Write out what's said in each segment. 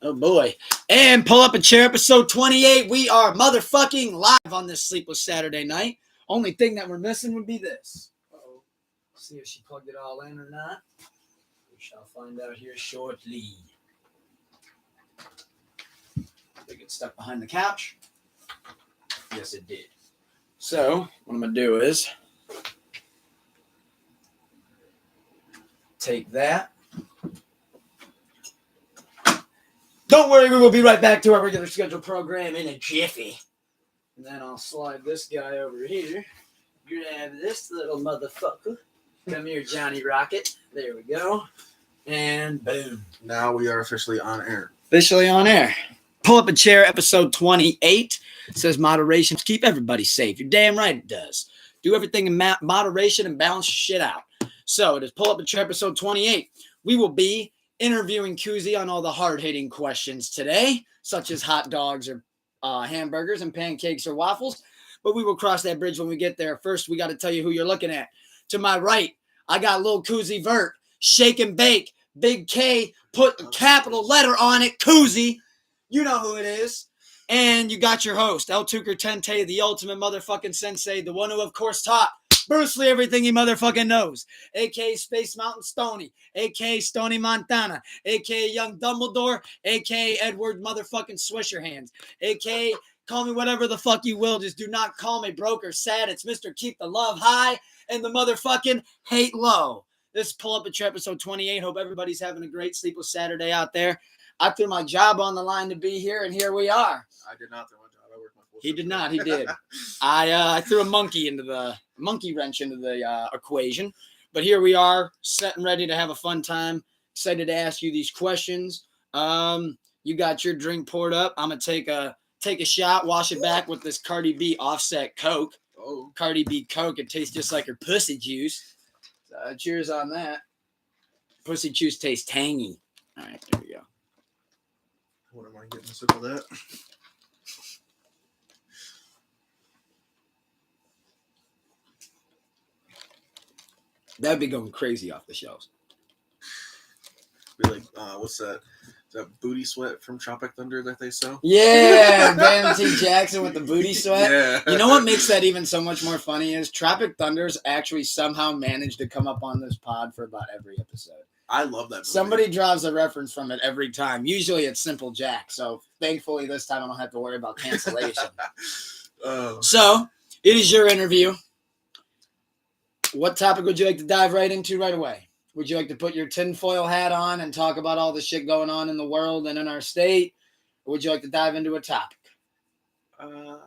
Oh boy. And Pull Up a Chair, episode 28. We are motherfucking live on this sleepless Saturday night. Only thing that we're missing would be this. Uh-oh. See if she plugged it all in or not. We shall find out here shortly. Did it get stuck behind the couch? Yes, it did. So, what I'm going to do is take that. Don't worry, we will be right back to our regular scheduled program in a jiffy. And then I'll slide this guy over here. Grab this little motherfucker. Come here, Johnny Rocket. There we go. And boom. Now we are officially on air. Officially on air. Pull Up a Chair, episode 28. It says moderation. Keep everybody safe. You're damn right it does. Do everything in moderation and balance your shit out. So it is Pull Up a Chair, episode 28. We will be interviewing Koozie on all the hard-hitting questions today, such as hot dogs or hamburgers and pancakes or waffles. But we will cross that bridge when we get there. First, we got to tell you who you're looking at. To my right, I got Lil Koozie Vert, Shake and Bake, Big K, put a capital letter on it, Koozie. You know who it is. And you got your host, El Tucker Tente, the ultimate motherfucking sensei, the one who, of course, taught Bruce Lee everything he motherfucking knows, a.k.a. Space Mountain Stoney, a.k.a. Stoney Montana, a.k.a. Young Dumbledore, a.k.a. Edward motherfucking Swisherhands, a.k.a. call me whatever the fuck you will, just do not call me broke or sad. It's Mr. Keep the Love High and the motherfucking Hate Low. This is Pull Up a Chair, episode 28. Hope everybody's having a great sleepless Saturday out there. I threw my job on the line to be here, and here we are. I did not throw my job. I worked my full He shift. did not. He did. I threw a monkey wrench into the equation. But here we are, set and ready to have a fun time. Excited to ask you these questions. You got your drink poured up. I'm gonna take a shot, wash it back with this Cardi B Offset Coke. Oh, Cardi B Coke. It tastes just like her pussy juice. Cheers on that. Pussy juice tastes tangy. All right, there we go. what am I getting a sip of that? That'd be going crazy off the shelves. Be like, what's that? Is that booty sweat from Tropic Thunder that they sell? Yeah, Bam T. Jackson with the booty sweat. Yeah. You know what makes that even so much more funny is Tropic Thunder's actually somehow managed to come up on this pod for about every episode. I love that movie. Somebody draws a reference from it every time. Usually it's Simple Jack, so thankfully this time I don't have to worry about cancellation. So, it is your interview. What topic would you like to dive right into right away? Would you like to put your tinfoil hat on and talk about all the shit going on in the world and in our state? Or would you like to dive into a topic? Let's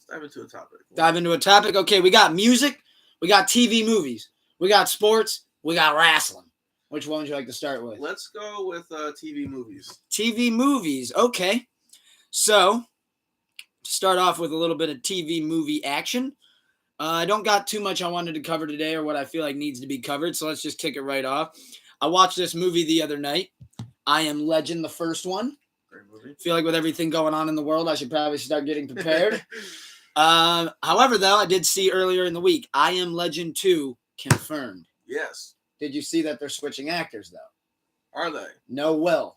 dive into a topic. Dive into a topic. Okay, we got music, we got TV movies, we got sports, we got wrestling. Which one would you like to start with? Let's go with TV movies. TV movies. Okay. So, to start off with a little bit of TV movie action. I don't got too much I wanted to cover today or what I feel like needs to be covered, so let's just kick it right off. I watched this movie the other night. I Am Legend, the first one. Great movie. Feel like with everything going on in the world, I should probably start getting prepared. However, though, I did see earlier in the week, I Am Legend 2 confirmed. Yes. Did you see that they're switching actors, though? Are they? No Will.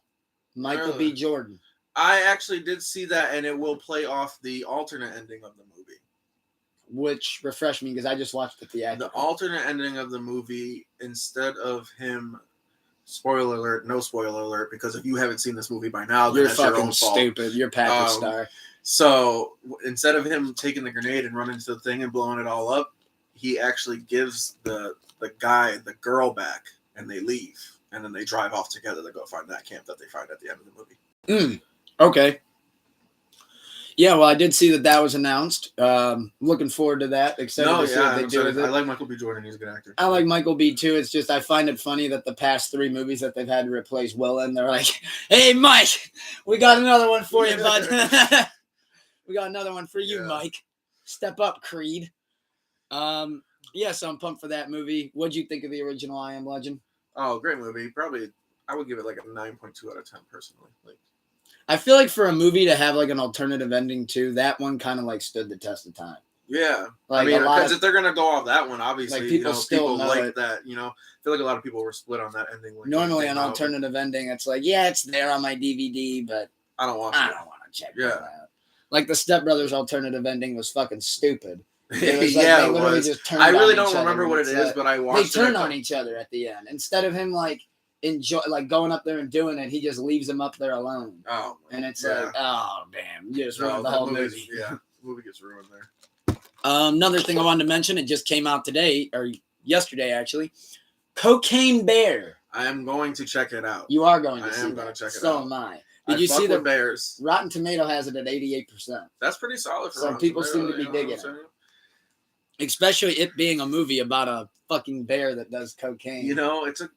Michael B. Jordan. I actually did see that, and it will play off the alternate ending of the movie. Which refreshed me because I just watched the theatrical. The alternate ending of the movie, instead of him, spoiler alert, no spoiler alert, because if you haven't seen this movie by now, then You're that's your fucking own fault. stupid. You're Patrick Star. So instead of him taking the grenade and running to the thing and blowing it all up, he actually gives the girl back, and they leave, and then they drive off together to go find that camp that they find at the end of the movie. Okay. Yeah, well, I did see that was announced. Looking forward to that. Excited to see what they do with it. I like Michael B. Jordan. He's a good actor. I like Michael B. too. It's just I find it funny that the past 3 movies that they've had to replace Will in, they're like, "Hey, Mike, we got another one for you, bud. We got another one for you, Mike. Step up, Creed." Yeah, so I'm pumped for that movie. What'd you think of the original I Am Legend? Oh, great movie. Probably, I would give it like a 9.2 out of 10 personally. Like, I feel like for a movie to have like an alternative ending too, that one kind of like stood the test of time. Yeah, Like, I mean, a lot because of- if they're gonna go off that one, obviously, Like, people still know like it. that. I feel like a lot of people were split on that ending. Like, Normally, when an it came out. alternative ending, it's like, yeah, it's there on my DVD, but I don't watch I it. don't want to check Yeah. that out. Like, the Step Brothers alternative ending was fucking stupid. It was like, Yeah, they it literally was. just turned I really on don't each other, remember and what it it's, is, but I they watched turn it. on each other at the end. Instead of him, like, going up there and doing it, he just leaves him up there alone. Oh, And it's yeah. like, oh, damn. You just ruined the that whole movie's- movie. Yeah, the movie gets ruined there. Another thing I wanted to mention, it just came out today, or yesterday, actually. Cocaine Bear. I am going to check it out. You are going to I see am that. gonna check it So out. am I. I Did you fuck see the with Bears? Rotten Tomato has it at 88%? That's pretty solid for So Rotten people Tomato, seem to be you know what I'm digging it. saying? Especially it being a movie about a fucking bear that does cocaine. You know, it's a.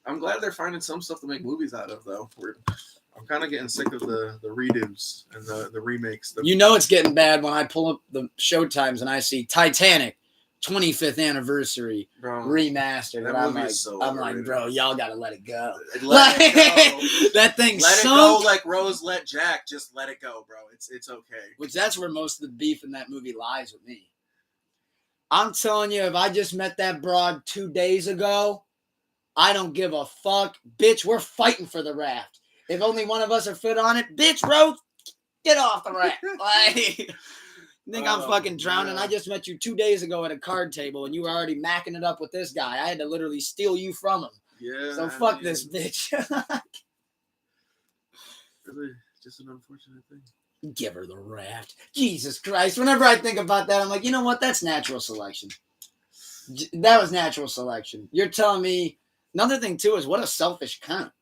I'm glad they're finding some stuff to make movies out of, though. I'm kind of getting sick of the redos and the remakes. You know it's getting bad when I pull up the show times and I see Titanic 25th anniversary Bro, remastered. that And I'm movie like, is so I'm like, overrated. bro, y'all gotta let it go. Let it go. That thing Let it sunk. go like Rose let Jack. Just let it go, bro. It's okay. Which that's where most of the beef in that movie lies with me. I'm telling you, if I just met that broad 2 days ago, I don't give a fuck. Bitch, we're fighting for the raft. If only one of us are fit on it, bitch, Rose, get off the raft. Like, you think I'm fucking drowning? man. I just met you 2 days ago at a card table, and you were already macking it up with this guy. I had to literally steal you from him. Yeah. So fuck this bitch. Really, just an unfortunate thing. Give her the raft. Jesus Christ. Whenever I think about that, I'm like, you know what? That's natural selection. That was natural selection. You're telling me. Another thing, too, is what a selfish cunt.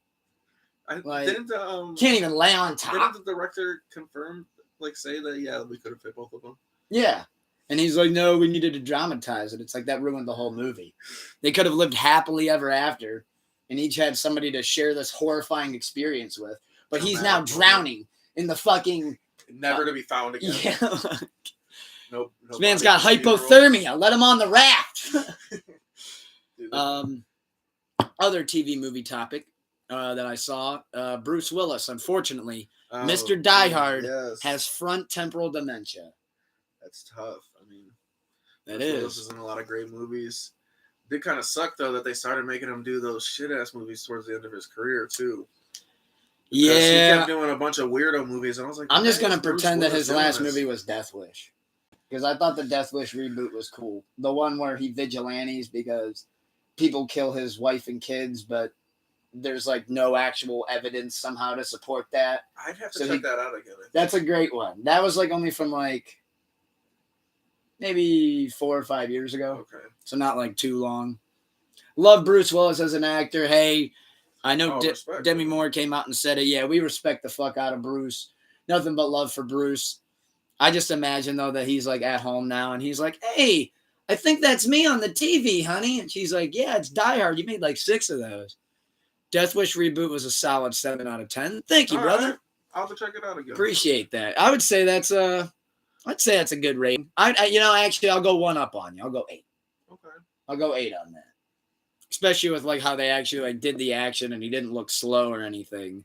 Like, Didn't the Can't even lay on top. didn't the director confirm, like, say that we could have fit both of them? Yeah. And he's like, no, we needed to dramatize it. It's like that ruined the whole movie. They could have lived happily ever after and each had somebody to share this horrifying experience with. But he's now drowning in the fucking... Never to be found again. Yeah. Nope. This man's got hypothermia. Let him on the raft. Dude, Other TV movie topic that I saw, Bruce Willis, unfortunately, Mr. Die Hard has front temporal dementia. That's tough. I mean, That Bruce is. Willis is in a lot of great movies. Did kind of suck though that they started making him do those shit ass movies towards the end of his career too. Because he Yeah. kept doing a bunch of weirdo movies, and I was like, I'm just why going is to Bruce pretend that Willis his doing last this? movie was Death Wish. Because I thought the Death Wish reboot was cool. The one where he vigilantes because people kill his wife and kids, but there's like no actual evidence somehow to support that. I'd have to So check that out again. That's a great one. That was like only from like maybe 4 or 5 years ago. Okay. So not like too long. Love Bruce Willis as an actor. Hey, I know Respect. Demi Moore came out and said it. Yeah, we respect the fuck out of Bruce. Nothing but love for Bruce. I just imagine, though, that he's like at home now and he's like, hey, I think that's me on the TV, honey. And she's like, yeah, it's Die Hard. You made like 6 of those. Death Wish reboot was a solid 7 out of 10. Thank you, All brother. right. I'll have to check it out again. Appreciate that. I would say that's a good rating. Actually, I'll go 1 up on you. I'll go 8. Okay. I'll go 8 on that. Especially with like how they actually like did the action and he didn't look slow or anything.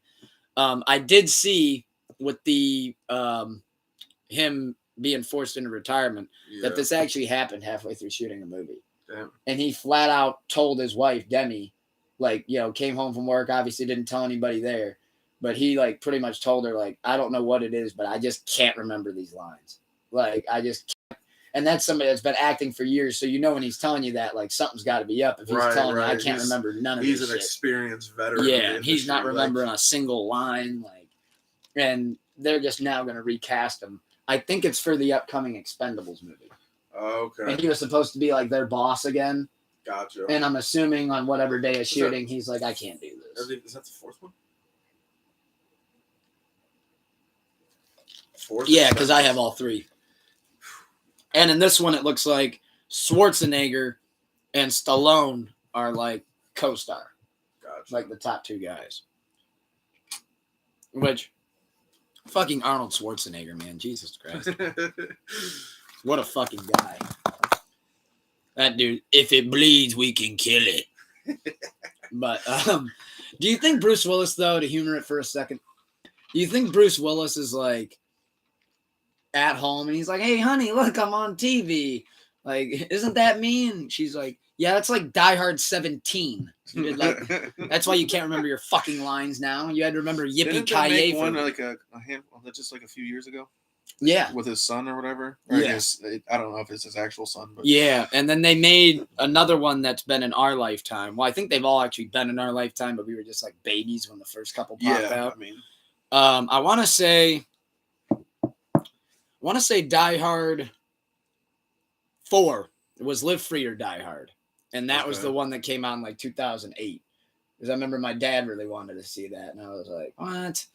I did see with the him being forced into retirement that this actually happened halfway through shooting a movie. Damn. And he flat out told his wife, Demi, like, came home from work, obviously didn't tell anybody there, but he like pretty much told her like, I don't know what it is, but I just can't remember these lines. Like, I just can't. And that's somebody that's been acting for years. So, when he's telling you that, like, something's got to be up. If he's telling you, I can't remember none of this He's an shit. experienced veteran. Yeah, and he's not remembering a single line. Like, and they're just now going to recast him. I think it's for the upcoming Expendables movie. Oh, okay. And he was supposed to be, like, their boss again. Gotcha. And I'm assuming on whatever day of shooting, he's like, I can't do this. Is that the 4th one? 4th? Yeah, because I have all 3. And in this one, it looks like Schwarzenegger and Stallone are like co-star, Gotcha. like the top 2 guys. Which, fucking Arnold Schwarzenegger, man, Jesus Christ, what a fucking guy! That dude. If it bleeds, we can kill it. But do you think Bruce Willis, though, to humor it for a second, do you think Bruce Willis is like at home, and he's like, "Hey, honey, look, I'm on TV. Like, isn't that me?" And she's like, "Yeah, that's like Die Hard 17. You did like that's why you can't remember your fucking lines now. You had to remember Yippee Didn't they Ki-Yay make one for like a handful just like a few years ago? yeah, With his son or whatever. Or yeah. I don't know if it's his actual son, but Yeah, and then they made another one that's been in our lifetime. Well, I think they've all actually been in our lifetime, but we were just like babies when the first couple popped out. I mean, I want to say Die Hard 4. It was Live Free or Die Hard, and that was the one that came out in like 2008. Because I remember my dad really wanted to see that, and I was like, "What?"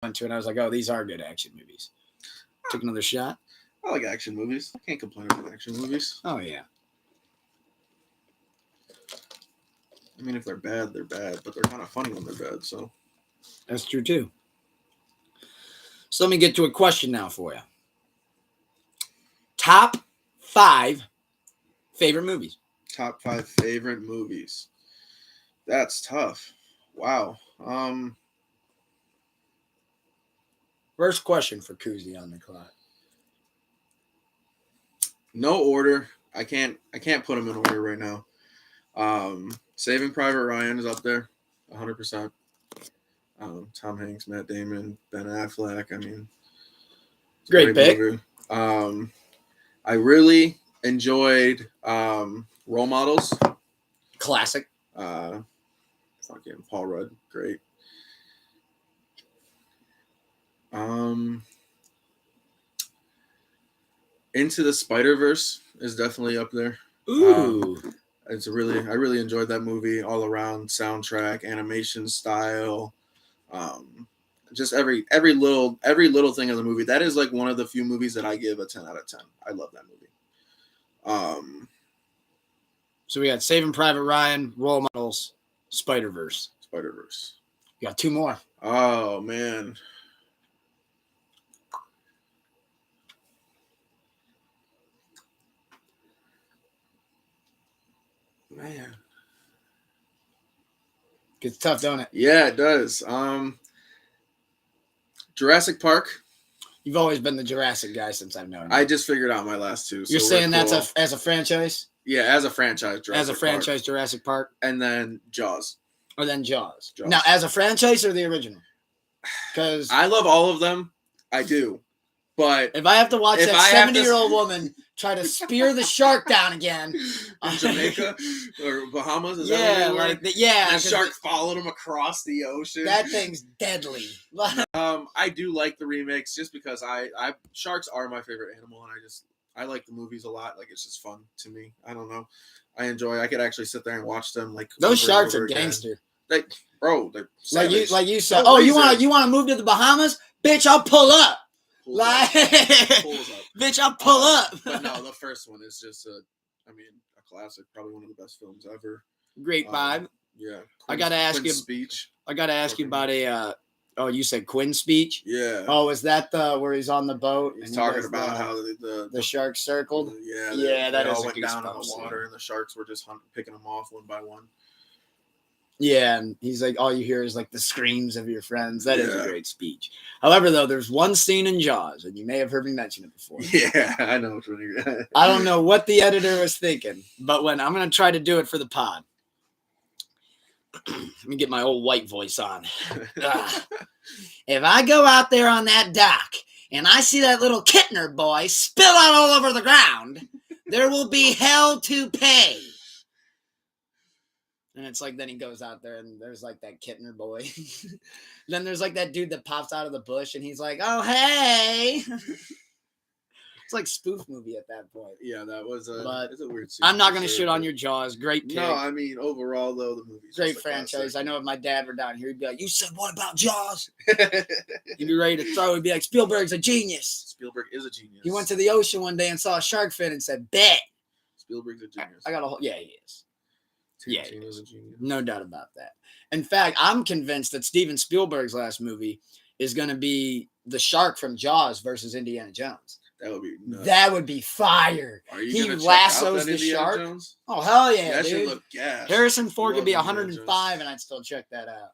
I went to it, and I was like, "Oh, these are good action movies." Took another shot. I like action movies. I can't complain about action movies. Oh yeah. I mean, if they're bad, but they're kind of funny when they're bad. So that's true too. So let me get to a question now for you. Top 5 favorite movies. Top 5 favorite movies. That's tough. Wow. First question for Koozie on the clock. No order. I can't put them in order right now. Saving Private Ryan is up there, 100%. Tom Hanks, Matt Damon, Ben Affleck. I mean, great pick. Movie. I really enjoyed Role Models. Classic. Fucking Paul Rudd, great. Into the Spider-Verse is definitely up there. Ooh. I really enjoyed that movie all around, soundtrack, animation style, just every little thing of the movie. That is like one of the few movies that I give a 10 out of 10. I love that movie. So we got Saving Private Ryan, Role Models, Spider-Verse. You got 2 more. Oh man. Man. Gets tough, don't it? Yeah, it does. Jurassic Park. You've always been the Jurassic guy since I've known you. I just figured out my last 2. You're saying that's as a franchise? Yeah, as a franchise. Jurassic Park. And then Jaws. Or then Jaws. Now, as a franchise or the original? Because I love all of them. I do. But if I have to watch that 70-year-old woman try to spear the shark down again in Jamaica or Bahamas, is the shark followed him across the ocean. That thing's deadly. I do like the remakes just because sharks are my favorite animal, and I like the movies a lot. Like, it's just fun to me. I don't know. I could actually sit there and watch them. Like, those sharks are gangster. They're like you said. Oh, you want to move to the Bahamas, bitch? I'll pull up. Bitch, I'll pull up. But no, the first one is just a classic. Probably one of the best films ever. Great vibe. Yeah. I gotta ask you. Speech. I gotta ask you about a. Oh, you said Quinn's speech? Yeah. Oh, is that the where he's on the boat? He's talking about how the sharks circled. That all went down in the water, and the sharks were just picking them off one by one. Yeah, and he's like, all you hear is like the screams of your friends. That is a great speech. However, though, there's one scene in Jaws, and you may have heard me mention it before. Yeah, I know. I don't know what the editor was thinking, but when I'm going to try to do it for the pod. Let me get my old white voice on. If I go out there on that dock and I see that little Kittner boy spill out all over the ground, there will be hell to pay. And it's like, then he goes out there and there's like that Kittner boy. Then there's like that dude that pops out of the bush and he's like, oh, hey. It's like spoof movie at that point. Yeah, that was it's a weird scene. I'm not going to shit on your Jaws. Great pick. No, I mean, overall, though, the movie's great franchise. Classic. I know if my dad were down here, he'd be like, you said what about Jaws? He'd be ready to throw. He'd be like, Spielberg's a genius. Spielberg is a genius. He went to the ocean one day and saw a shark fin and said, bet. Spielberg's a genius. I got a whole, yeah, he is. Yeah, he is. No doubt about that. In fact, I'm convinced that Steven Spielberg's last movie is going to be the shark from Jaws versus Indiana Jones. That would be nuts. That would be fire. He lassos the shark. Jones? Oh, hell yeah, that dude. Should look gas. Harrison Ford could be 105 and I'd still check that out.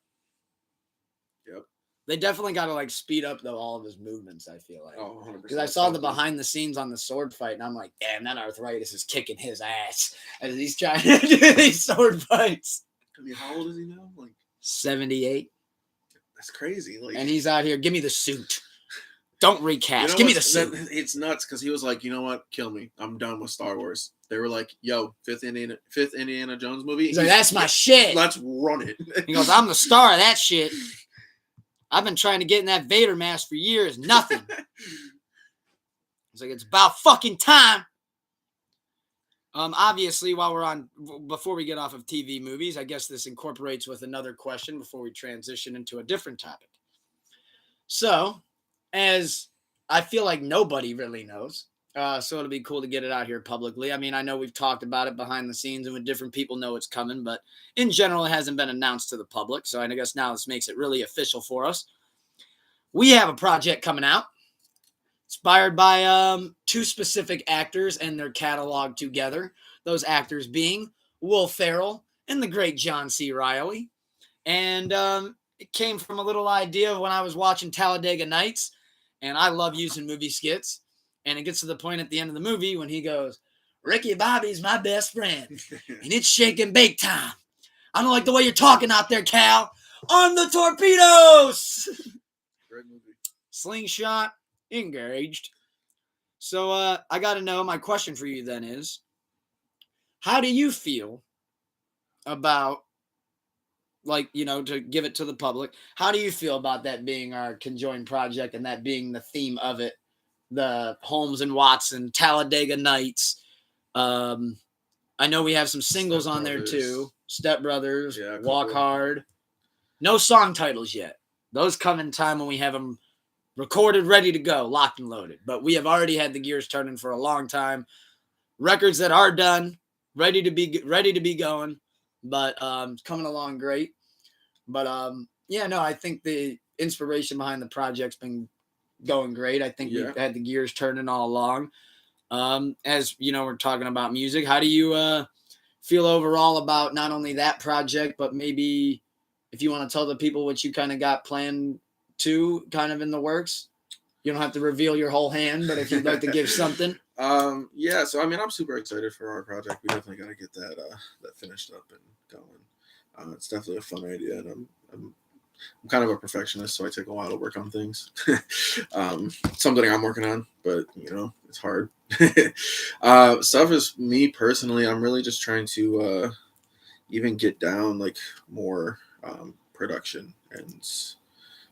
Yep. They definitely got to like speed up though all of his movements. I feel like. Oh, 100%. Because I saw the behind the scenes on the sword fight, and I'm like, damn, that arthritis is kicking his ass as he's trying to do these sword fights. I mean, how old is he now? Like 78. That's crazy. Like, and he's out here. Give me the suit. Don't recast. you know Give me the suit. It's nuts because he was like, you know what? Kill me. I'm done with Star Wars. They were like, yo, fifth Indiana Jones movie. He's like, that's my shit. Let's run it. He goes, I'm the star of that shit. I've been trying to get in that Vader mask for years. Nothing. He's like, it's about fucking time. Obviously, before we get off of TV movies, I guess this incorporates with another question before we transition into a different topic. So, as I feel like nobody really knows, so it'll be cool to get it out here publicly. I mean, I know we've talked about it behind the scenes and when different people know it's coming, but in general, it hasn't been announced to the public. So I guess now this makes it really official for us. We have a project coming out inspired by two specific actors and their catalog together. Those actors being Will Ferrell and the great John C. Reilly. And it came from a little idea of when I was watching Talladega Nights, and I love using movie skits. And it gets to the point at the end of the movie when he goes, Ricky Bobby's my best friend, and it's shaking bake time. I don't like the way you're talking out there, Cal. On the torpedoes! Great movie. Slingshot, engaged. So I got to know, my question for you then is, how do you feel about, like, you know, to give it to the public, how do you feel about that being our conjoined project and that being the theme of it? The Holmes and Watson, Talladega Nights. I know we have some singles on there too. Step Brothers, Walk Hard. No song titles yet. Those come in time when we have them recorded, ready to go, locked and loaded. But we have already had the gears turning for a long time. Records that are done, ready to be going, but coming along great. But yeah, no, I think the inspiration behind the project's been going great. I think we've had the gears turning all along. As you know, we're talking about music. How do you feel overall about not only that project, but maybe if you want to tell the people what you kind of got planned to, kind of in the works? You don't have to reveal your whole hand, but if you'd like to give something. Yeah, so I mean, I'm super excited for our project. We definitely got to get that finished up and going. It's definitely a fun idea, and I'm kind of a perfectionist, so I take a while to work on things. Something I'm working on, but you know, it's hard. Stuff is me personally. I'm really just trying to even get down like more production and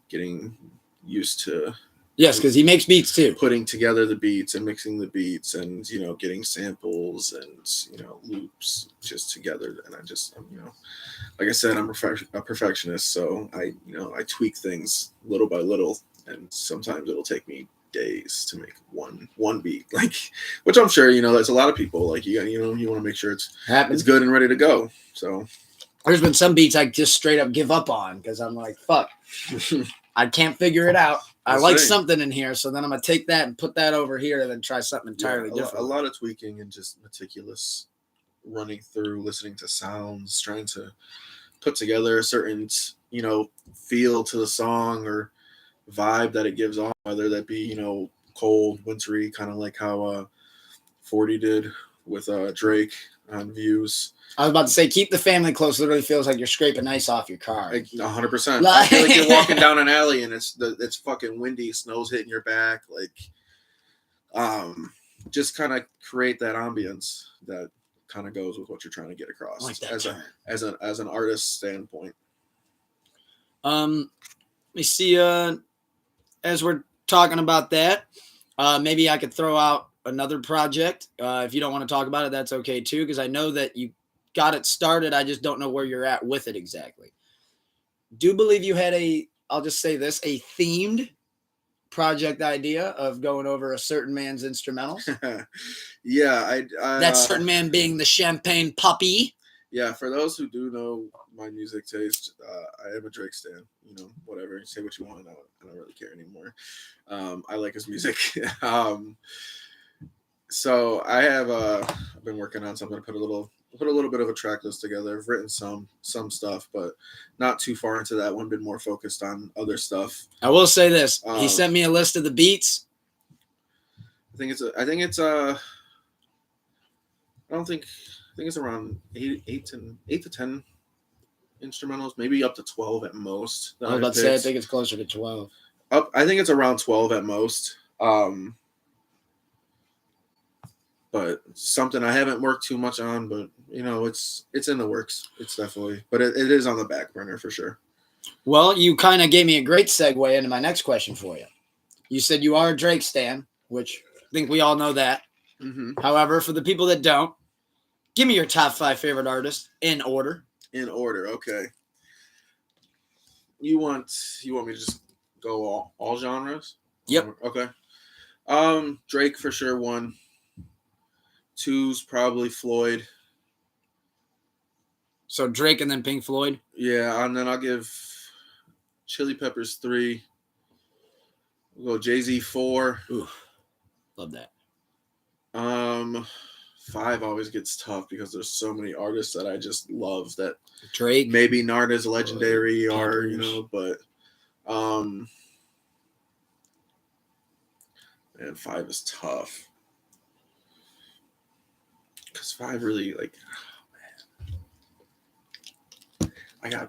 getting used to. Yes, because he makes beats too. Putting together the beats and mixing the beats and, you know, getting samples and, you know, loops just together. And I'm, you know, like I said, I'm a perfectionist. So I tweak things little by little. And sometimes it'll take me days to make one beat, like, which I'm sure, you know, there's a lot of people like, you want to make sure it's good and ready to go. So there's been some beats I just straight up give up on because I'm like, fuck, I can't figure it out. I like something in here, so then I'm going to take that and put that over here and then try something entirely different. A lot of tweaking and just meticulous running through, listening to sounds, trying to put together a certain, you know, feel to the song or vibe that it gives off, whether that be, you know, cold, wintry, kind of like how 40 did with Drake on Views. I was about to say, keep the family close. Literally feels like you're scraping ice off your car. 100%. I feel like you're walking down an alley and it's fucking windy, snow's hitting your back. Like, just kind of create that ambience that kind of goes with what you're trying to get across as an artist standpoint. Let me see. As we're talking about that, maybe I could throw out another project. If you don't want to talk about it, that's okay too, because I know that you got it started. I just don't know where you're at with it exactly. Do believe you had I'll just say this, a themed project idea of going over a certain man's instrumentals. Yeah. I that certain man being the Champagne Puppy. Yeah, for those who do know my music taste, I am a Drake stan. You know, whatever. Say what you want. I don't really care anymore. I like his music. So I have I've been working on something to put a little put a little bit of a track list together. I've written some stuff, but not too far into that one. Been more focused on other stuff. I will say this: he sent me a list of the beats. I think it's around eight to 10 instrumentals, maybe up to 12 at most. I was about to say I think it's closer to 12. I think it's around 12 at most. But something I haven't worked too much on, but it's in the works. It's definitely, but it is on the back burner for sure. Well, you kind of gave me a great segue into my next question for you. You said you are a Drake stan, which I think we all know that. Mm-hmm. However, for the people that don't, give me your top 5 favorite artists in order. In order, okay. You want me to just go all genres? Yep. Okay. Drake for sure 1. 2's probably Floyd. So Drake and then Pink Floyd? Yeah, and then I'll give Chili Peppers 3. We'll go Jay-Z 4. Ooh, love that. 5 always gets tough because there's so many artists that I just love that Drake. Maybe Narda's legendary or, but man, 5 is tough. Because 5 really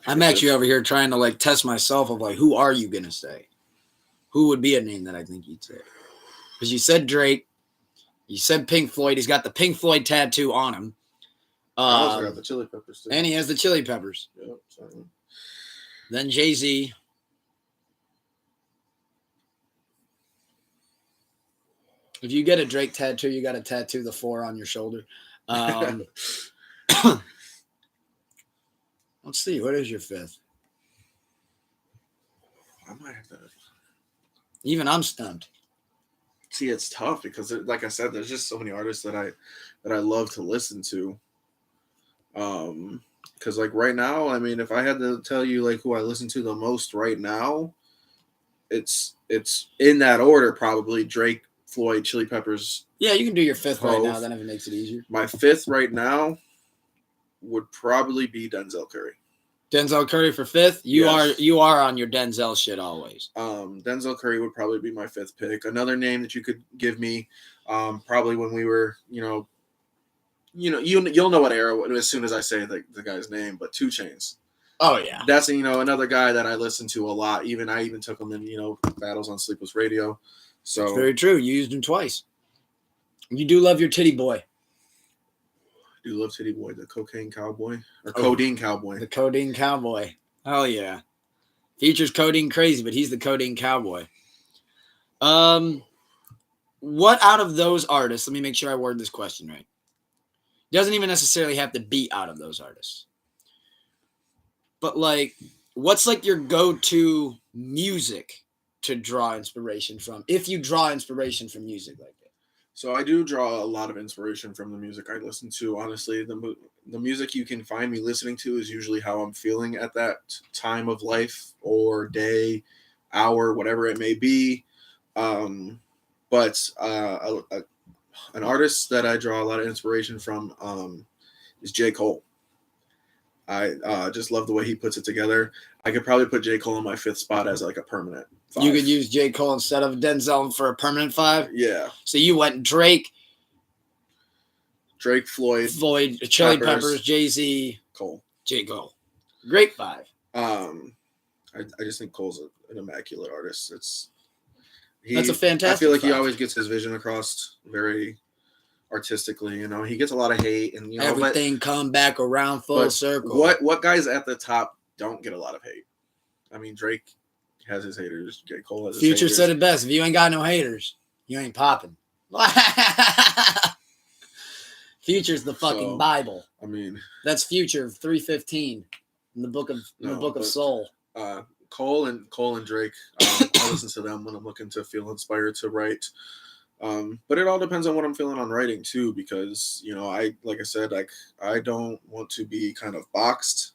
I'm actually over here trying to test myself of who are you gonna say? Who would be a name that I think you'd say? Because you said Drake, you said Pink Floyd. He's got the Pink Floyd tattoo on him. I also got the Chili Peppers too. And he has the Chili Peppers. Yep, sorry. Then Jay-Z. If you get a Drake tattoo, you got to tattoo the 4 on your shoulder. Let's see. What is your 5th? I might have to. Even I'm stumped. See, it's tough because, like I said, there's just so many artists that I love to listen to. Because right now, I mean, if I had to tell you who I listen to the most right now, it's in that order probably Drake, Floyd, Chili Peppers. Yeah, you can do your 5th right now. Then if it makes it easier. My 5th right now would probably be Denzel Curry. Denzel Curry for 5th. Yes. You are on your Denzel shit always. Denzel Curry would probably be my 5th pick. Another name that you could give me, probably when we were, you'll know what era as soon as I say the guy's name, but 2 Chainz. Oh yeah, that's another guy that I listen to a lot. I even took him in battles on Sleepless Radio. So that's very true. You used him twice. You do love your titty boy. I do love Titty Boy, the cocaine cowboy or codeine cowboy. The codeine cowboy. Oh yeah, Future's codeine crazy, but he's the codeine cowboy. What out of those artists? Let me make sure I word this question right. Doesn't even necessarily have to be out of those artists. But what's your go-to music to draw inspiration from? If you draw inspiration from music like that. So I do draw a lot of inspiration from the music I listen to. Honestly, the music you can find me listening to is usually how I'm feeling at that time of life or day, hour, whatever it may be. But an artist that I draw a lot of inspiration from is J. Cole. I just love the way he puts it together. I could probably put J. Cole in my 5th spot as a permanent 5. You could use J. Cole instead of Denzel for a permanent 5? Yeah. So you went Drake, Floyd, Chili Peppers, Jay-Z, Cole. J. Cole. Great 5. I just think Cole's an immaculate artist. That's a fantastic I feel like 5. he always gets his vision across very artistically. He gets a lot of hate and everything come back around full circle. What guys at the top don't get a lot of hate? I mean, Drake has his haters. J. Cole has his Future haters. said it best. If you ain't got no haters, you ain't popping. Future's the fucking Bible. I mean, that's Future 3:15 in the book of Soul. Cole and Drake. I listen to them when I'm looking to feel inspired to write. But it all depends on what I'm feeling on writing too, because I don't want to be kind of boxed.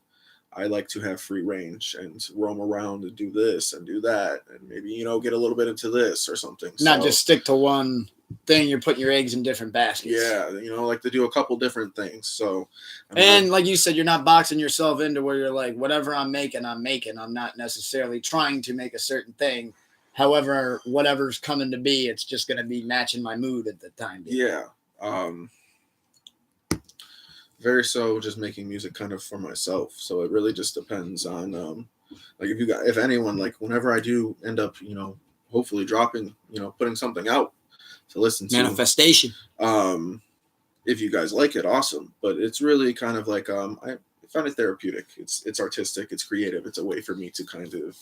I like to have free range and roam around and do this and do that and maybe get a little bit into this or something. Not just stick to one thing, you're putting your eggs in different baskets. Yeah, like to do a couple different things. So, and like you said, you're not boxing yourself into where you're like, whatever I'm making. I'm not necessarily trying to make a certain thing. However, whatever's coming to be, it's just going to be matching my mood at the time. Yeah. Very so just making music kind of for myself. So it really just depends on, like if anyone, like whenever I do end up, hopefully dropping, putting something out to listen to. Manifestation. If you guys like it, awesome. But it's really kind of like, I find it therapeutic. It's artistic. It's creative. It's a way for me to kind of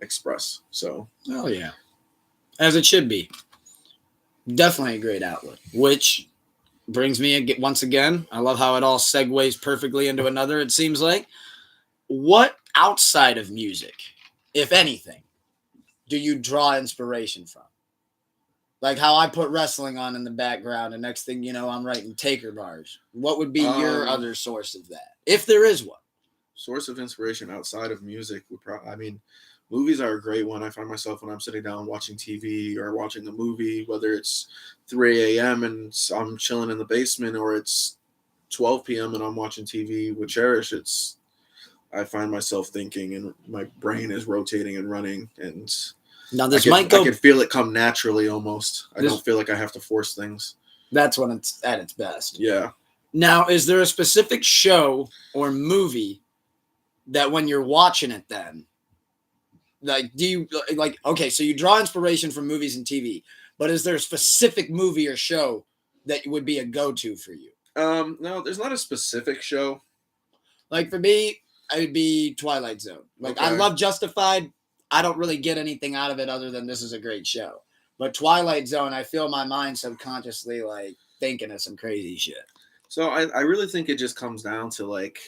express. So. Oh yeah. As it should be. Definitely a great outlet, which brings me once again. I love how it all segues perfectly into another. It seems like, what outside of music, if anything, do you draw inspiration from? Like how I put wrestling on in the background, and next thing you know, I'm writing Taker bars. What would be your other source of that, if there is one? Source of inspiration outside of music would movies are a great one. I find myself when I'm sitting down watching TV or watching a movie, whether it's 3 a.m. and I'm chilling in the basement, or it's 12 p.m. and I'm watching TV with Cherish, I find myself thinking and my brain is rotating and running, and now I can feel it come naturally almost. I don't feel like I have to force things. That's when it's at its best. Yeah. Now, is there a specific show or movie that when you're watching it then, like, do you like, okay, so you draw inspiration from movies and TV, but is there a specific movie or show that would be a go-to for you? No, there's not a specific show. Like for me, it would be Twilight Zone. Like I love Justified. I don't really get anything out of it other than this is a great show. But Twilight Zone, I feel my mind subconsciously like thinking of some crazy shit. So I really think it just comes down to like,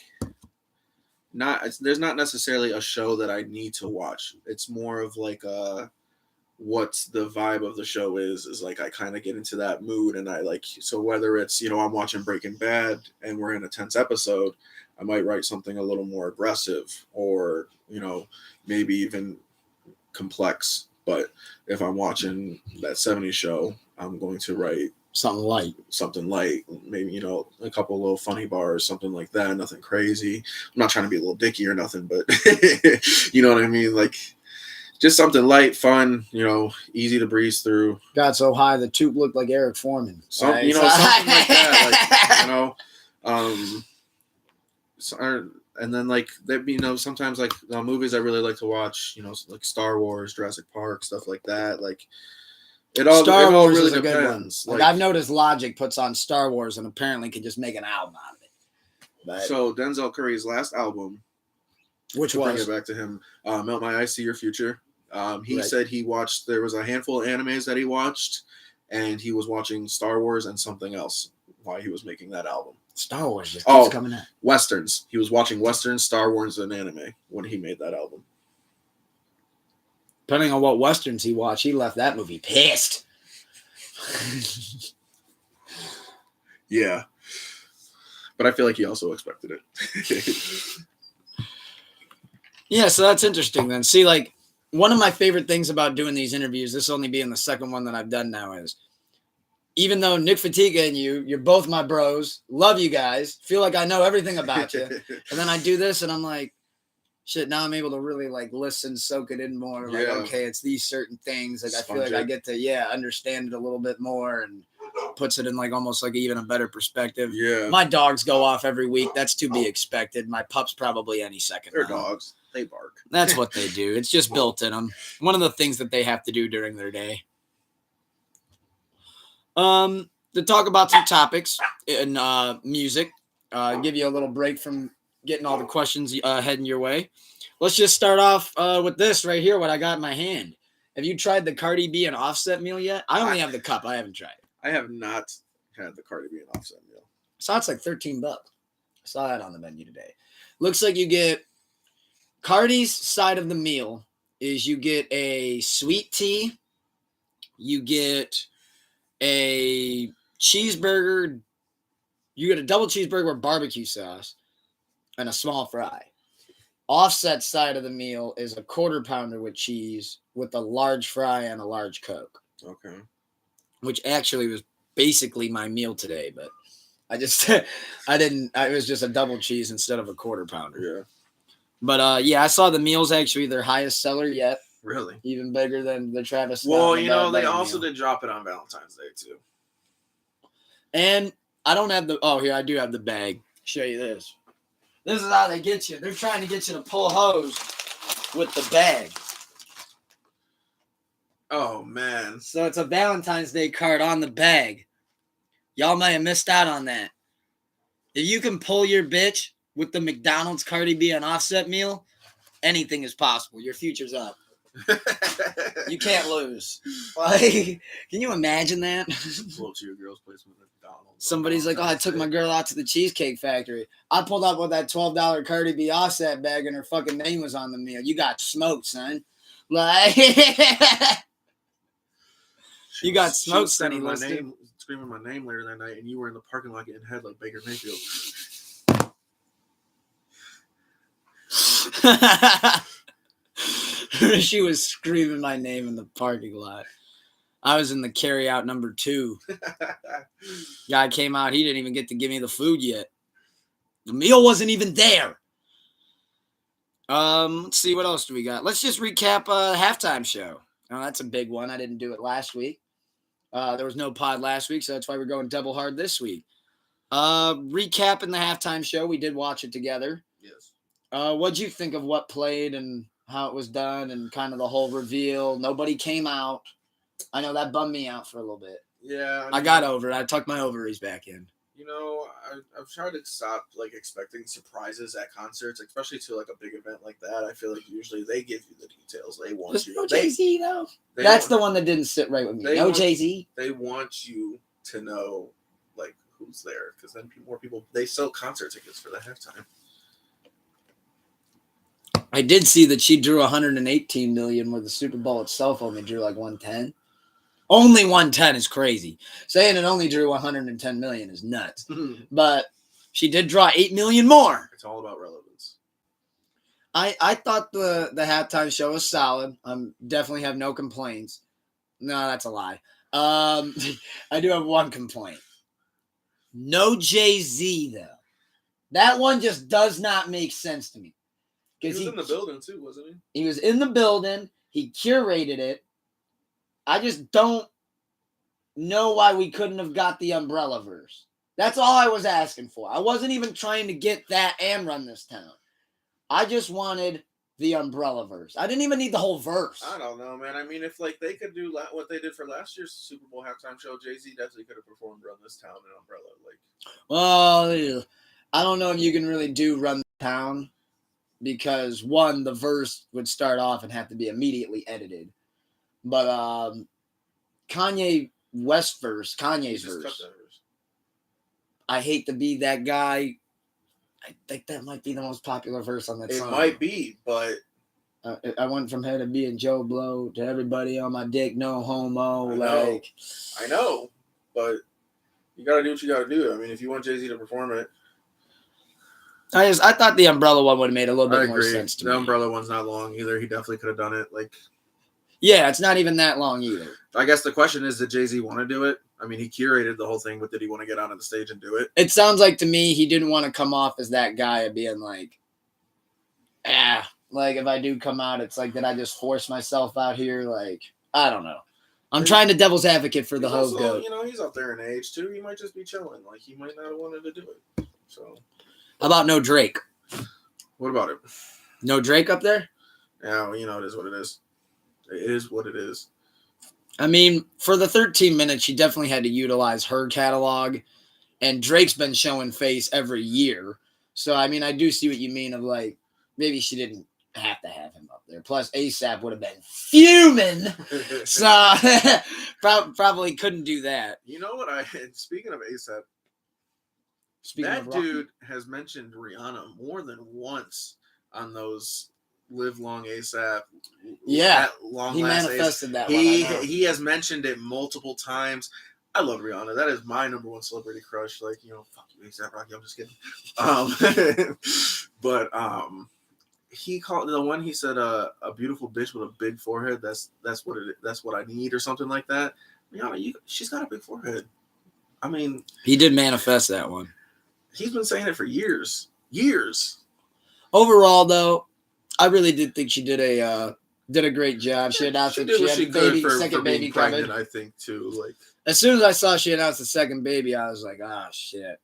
there's not necessarily a show that I need to watch. It's more of like what the vibe of the show is like I kind of get into that mood, and I like, so whether it's, I'm watching Breaking Bad and we're in a tense episode, I might write something a little more aggressive, or, maybe even complex. But if I'm watching that 70s show, I'm going to write something light, maybe, a couple little funny bars, something like that. Nothing crazy. I'm not trying to be a little dicky or nothing, but you know what I mean? Like just something light, fun, easy to breeze through. Got so high the tube looked like Eric Foreman. Something like that. And then like that, sometimes like movies I really like to watch, like Star Wars, Jurassic Park, stuff like that. Like Star Wars really is a depends. Good one. Like I've noticed Logic puts on Star Wars and apparently can just make an album out of it. But, so Denzel Curry's last album, which was, bring it back to him, Melt My Eyes, See Your Future. He said there was a handful of animes that he watched, and he was watching Star Wars and something else while he was making that album. Star Wars just keeps coming out. Westerns. He was watching Westerns, Star Wars, and anime when he made that album. Depending on what Westerns he watched, he left that movie pissed. Yeah. But I feel like he also expected it. Yeah, so that's interesting then. See, like, one of my favorite things about doing these interviews, this only being the second one that I've done now, is even though Nick Fatiga and you're both my bros, love you guys, feel like I know everything about you. And then I do this and I'm like, shit, now I'm able to really like listen, soak it in more. Like, okay, it's these certain things. Like I feel like I get to, understand it a little bit more, and puts it in like almost like even a better perspective. Yeah. My dogs go off every week. That's to be expected. My pups probably any second. They're dogs. They bark. That's what they do. It's just built in them. One of the things that they have to do during their day. To talk about some topics in music, give you a little break from getting all the questions heading your way. Let's just start off with this right here, what I got in my hand. Have you tried the Cardi B and Offset meal yet? I only have the cup. I haven't tried it. I have not had the Cardi B and Offset meal. So it's like $13. I saw that on the menu today. Looks like you get Cardi's side of the meal is you get a sweet tea, you get a cheeseburger, you get a double cheeseburger with barbecue sauce, and a small fry. Offset side of the meal is a quarter pounder with cheese with a large fry and a large Coke. Okay. which actually was basically my meal today, but I just I didn't. It was just a double cheese instead of a quarter pounder. Yeah. But yeah, I saw the meals actually their highest seller yet. Really? Even bigger than the Travis Scott. Well, and the they Bad also meal. did drop it on Valentine's Day too. And I don't have the. Oh, here I do have the bag. Show you this. This is how they get you. They're trying to get you to pull hose with the bag. Oh man! So it's a Valentine's Day card on the bag. Y'all might have missed out on that. If you can pull your bitch with the McDonald's Cardi B and Offset meal, anything is possible. Your future's up. You can't lose. Like, can you imagine that? Pull up to your girl's place with McDonald's. Somebody's like, "Oh, I took my girl out to the Cheesecake Factory. I pulled up with that $12 Cardi B Offset bag, and her fucking name was on the meal. You got smoked, son. Like, you got smoked, Sonny Liston. Screaming my name later that night, and you were in the parking lot getting head like Baker Mayfield." She was screaming my name in the parking lot. I was in the carry out number 2. Guy came out. He didn't even get to give me the food yet. The meal wasn't even there. Let's see. What else do we got? Let's just recap halftime show. Oh, that's a big one. I didn't do it last week. There was no pod last week, so that's why we're going double hard this week. Recapping the halftime show. We did watch it together. Yes. What'd you think of what played and how it was done and kind of the whole reveal? Nobody came out. I know that bummed me out for a little bit. Yeah. I got over it. I tucked my ovaries back in. I've tried to stop expecting surprises at concerts, especially to a big event like that. I feel like usually they give you the details. They want There's you. no Jay-Z though. That's the one that didn't sit right with me. No Jay-Z. They want you to know who's there, because then more people, they sell concert tickets for the halftime. I did see that she drew 118 million, where the Super Bowl itself only drew 110. Only 110 is crazy. Saying it only drew 110 million is nuts. But she did draw 8 million more. It's all about relevance. I thought the halftime show was solid. Definitely have no complaints. No, that's a lie. I do have one complaint. No Jay-Z, though. That one just does not make sense to me. He was in the building, too, wasn't he? He was in the building. He curated it. I just don't know why we couldn't have got the Umbrella verse. That's all I was asking for. I wasn't even trying to get that and Run This Town. I just wanted the Umbrella verse. I didn't even need the whole verse. I don't know, man. I mean, if they could do what they did for last year's Super Bowl halftime show, Jay-Z definitely could have performed Run This Town and Umbrella. Well, I don't know if you can really do Run This Town, because one, the verse would start off and have to be immediately edited. But Kanye's verse, I hate to be that guy. I think that might be the most popular verse on that song. It might be, but I went from here to being Joe Blow to everybody on my dick, no homo. I know, but you got to do what you got to do. I mean, if you want Jay-Z to perform it. I thought the Umbrella one would have made a little bit more sense to me. The Umbrella one's not long either. He definitely could have done it. Yeah, it's not even that long either. I guess the question is, did Jay-Z want to do it? I mean, he curated the whole thing, but did he want to get onto the stage and do it? It sounds like to me he didn't want to come off as that guy of being if I do come out, it's did I just force myself out here? I don't know. I'm trying to devil's advocate for the whole goat. He's up there in age too. He might just be chilling. He might not have wanted to do it. So, how about no Drake? What about it? No Drake up there? Yeah, well, it is what it is. It is what it is. I mean, for the 13 minutes, she definitely had to utilize her catalog, and Drake's been showing face every year. So, I mean, I do see what you mean of maybe she didn't have to have him up there. Plus, ASAP would have been fuming. So, probably couldn't do that. You know what? Speaking of ASAP, that dude has mentioned Rihanna more than once on those Live Long ASAP. Yeah, long he last manifested that one. He has mentioned it multiple times. I love Rihanna. That is my number one celebrity crush. Fuck you, ASAP Rocky. I'm just kidding. But he called the one he said a beautiful bitch with a big forehead. That's what I need or something like that. She's got a big forehead. I mean, he did manifest that one. He's been saying it for years. Years. Overall, though, I really did think she did a great job. She announced that she had a baby, second baby coming. I think too. Like as soon as I saw she announced the second baby, I was like, "Ah, shit,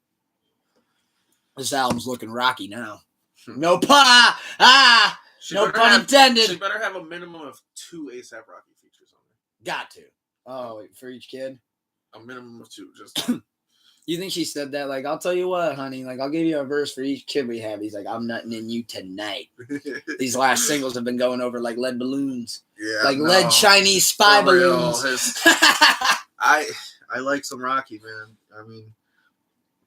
this album's looking rocky now." No pun. No pun intended. She better have a minimum of 2 A$AP Rocky features on there. Got to. Oh, for each kid. A minimum of 2. Just. You think she said that? Like, I'll tell you what, honey. Like, I'll give you a verse for each kid we have. He's like, I'm nutting in you tonight. These last singles have been going over like lead balloons. Yeah. Like lead Chinese spy balloons. I like some Rocky, man. I mean,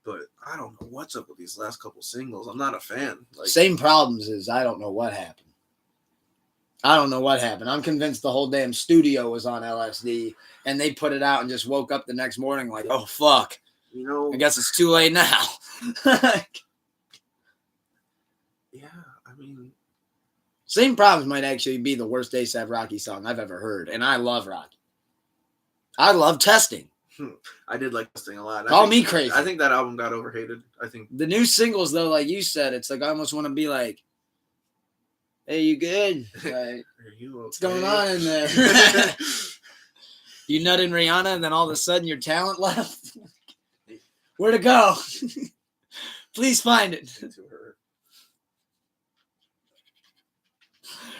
but I don't know what's up with these last couple singles. I'm not a fan. Like, same problems as I don't know what happened. I'm convinced the whole damn studio was on LSD and they put it out and just woke up the next morning like, oh, fuck. I guess it's too late now. Yeah, I mean. Same Problems might actually be the worst A$AP Rocky song I've ever heard. And I love Rocky. I love Testing. I did like Testing a lot. Call me crazy. I think that album got overhated. I think the new singles, though, like you said, it's like I almost want to be like, hey, you good? Like, are you okay? What's going on in there? You nut in Rihanna and then all of a sudden your talent left? Where'd it go? Please find it.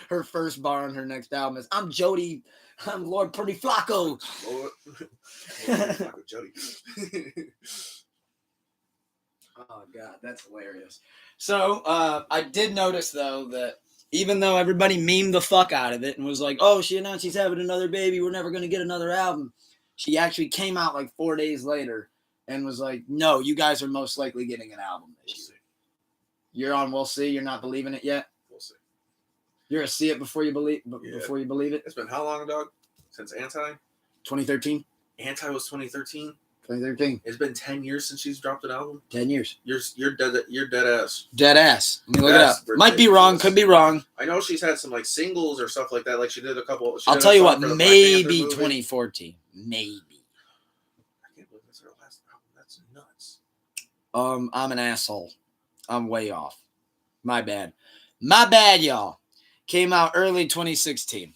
Her first bar on her next album is, I'm Jody. I'm Lord Pretty Flacco. Lord Flacco Jody. Oh, God, that's hilarious. So I did notice, though, that even though everybody memed the fuck out of it and was like, oh, she announced she's having another baby, we're never going to get another album, she actually came out like 4 days later and was like, no, you guys are most likely getting an album this year. You're on We'll See? You're not believing it yet? We'll see. You're a see it before you believe it? It's been how long, dog? Since Anti? 2013. Anti was 2013? 2013. It's been 10 years since she's dropped an album? 10 years. You're dead ass. Dead ass. Let me look it up. Might be wrong. Could be wrong. I know she's had some like singles or stuff like that. Like she did a couple. I'll tell you what. Maybe 2014. Maybe. I can't believe that's her last album. That's nuts. I'm an asshole. I'm way off. My bad. My bad, y'all. Came out early 2016.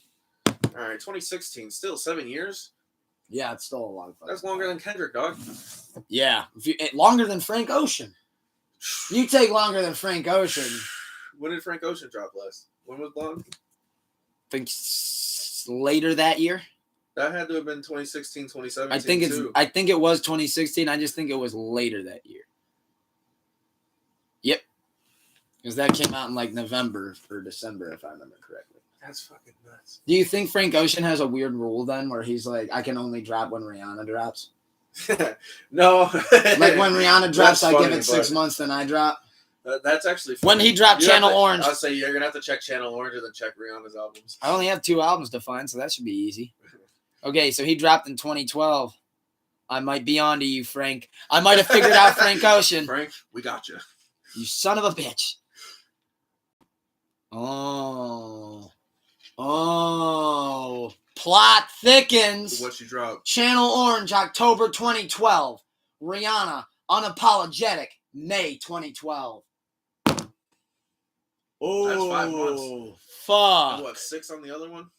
All right, 2016. Still 7 years. Yeah, it's still a long time. That's longer than Kendrick, dog. Yeah, longer than Frank Ocean. You take longer than Frank Ocean. When did Frank Ocean drop last? When was long? I think later that year. That had to have been 2016, 2017. I think it was 2016. I just think it was later that year. Yep. Because that came out in like November or December, if I remember correctly. That's fucking nuts. Do you think Frank Ocean has a weird rule then where he's like, I can only drop when Rihanna drops? No. Like when Rihanna drops, I give it 6 months, then I drop? That's actually funny. When he dropped Channel Orange. I'll say you're going to have to check Channel Orange and then check Rihanna's albums. I only have 2 albums to find, so that should be easy. Okay, so he dropped in 2012. I might be on to you, Frank. I might have figured out Frank Ocean. Frank, we got you. You son of a bitch. Oh, plot thickens. What you dropped? Channel Orange, October 2012. Rihanna, Unapologetic, May 2012. Oh, that's 5 months. Fuck. And what, 6 on the other one?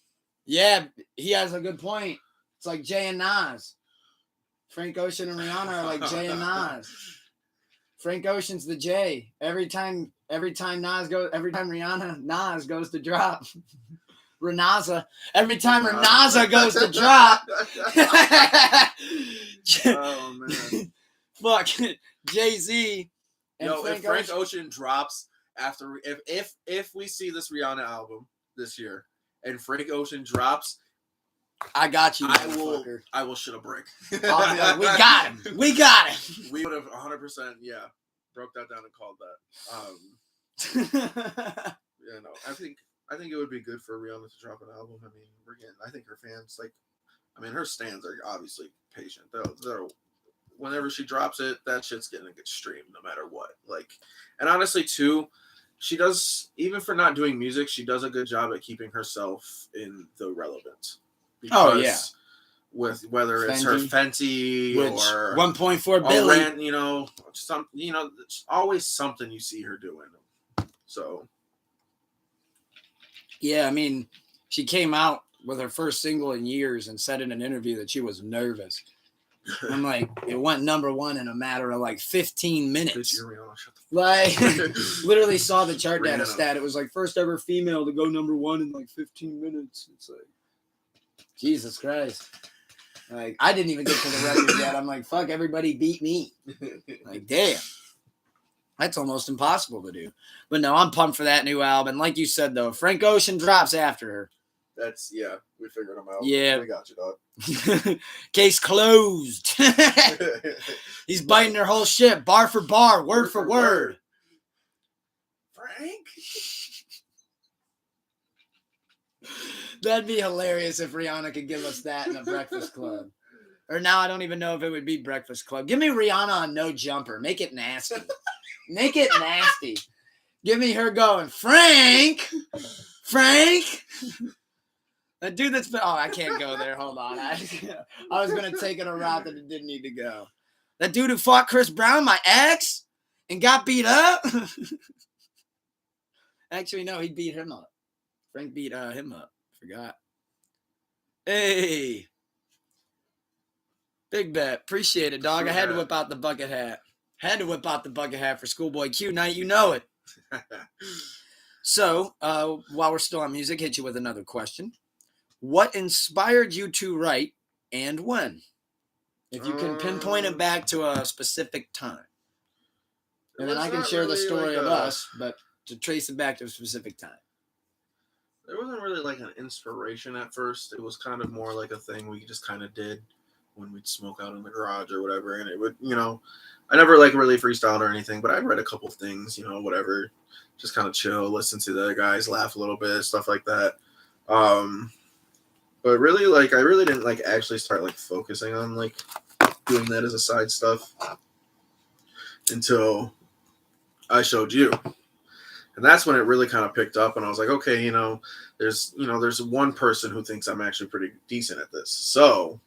Yeah, he has a good point. It's like Jay and Nas. Frank Ocean and Rihanna are like Jay and Nas. Frank Ocean's the J. Every time Nas goes to drop. Renaza. Every time Renaza goes to drop. Oh man. Fuck. Jay-Z. And if Frank Ocean drops after if we see this Rihanna album this year and Frank Ocean drops, I got you. I will shit a brick. I'll be like, we got him. We got him. We would have 100%, broke that down and called that. I think it would be good for Rihanna to drop an album. I mean, I think her fans her stans are obviously patient. They're whenever she drops it, that shit's getting streamed no matter what. And honestly too, she does, even for not doing music, she does a good job at keeping herself in the relevant. Oh, yeah. With whether it's her Fenty which or 1.4 billion, you know, it's always something you see her doing. So, yeah, I mean, she came out with her first single in years and said in an interview that she was nervous. I'm like, it went number one in a matter of like 15 minutes. Like, literally saw the chart data stat. It was like first ever female to go number one in like 15 minutes. It's like, Jesus Christ. Like, I didn't even get to the record yet. I'm like, fuck, everybody beat me. Like, damn. That's almost impossible to do. But no, I'm pumped for that new album. And like you said, though, Frank Ocean drops after her. We figured them out. Yeah. We got you, dog. Case closed. He's biting her whole shit, bar for bar, word for word. Frank? That'd be hilarious if Rihanna could give us that in a Breakfast Club. Or now I don't even know if it would be Breakfast Club. Give me Rihanna on No Jumper. Make it nasty. Make it nasty. Give me her going, Frank. That dude that's been, I can't go there. Hold on. I was going to take it a route that it didn't need to go. That dude who fought Chris Brown, my ex, and got beat up. Actually, no, he beat him up. Frank beat him up. Forgot. Hey. Big bet. Appreciate it, dog. I had to whip out the bucket hat. For Schoolboy Q night. You know it. So, while we're still on music, hit you with another question. What inspired you to write and when? If you can pinpoint it back to a specific time. And then I can share the story of us, but to trace it back to a specific time. There wasn't really like an inspiration at first. It was kind of more like a thing we just kind of did when we'd smoke out in the garage or whatever. And it would, I never like really freestyled or anything, but I'd read a couple things, whatever. Just kind of chill, listen to the other guys, laugh a little bit, stuff like that. But really, like, I really didn't like actually start like focusing on like doing that as a side stuff until I showed you. And that's when it really kind of picked up, and I was like, okay, there's one person who thinks I'm actually pretty decent at this. So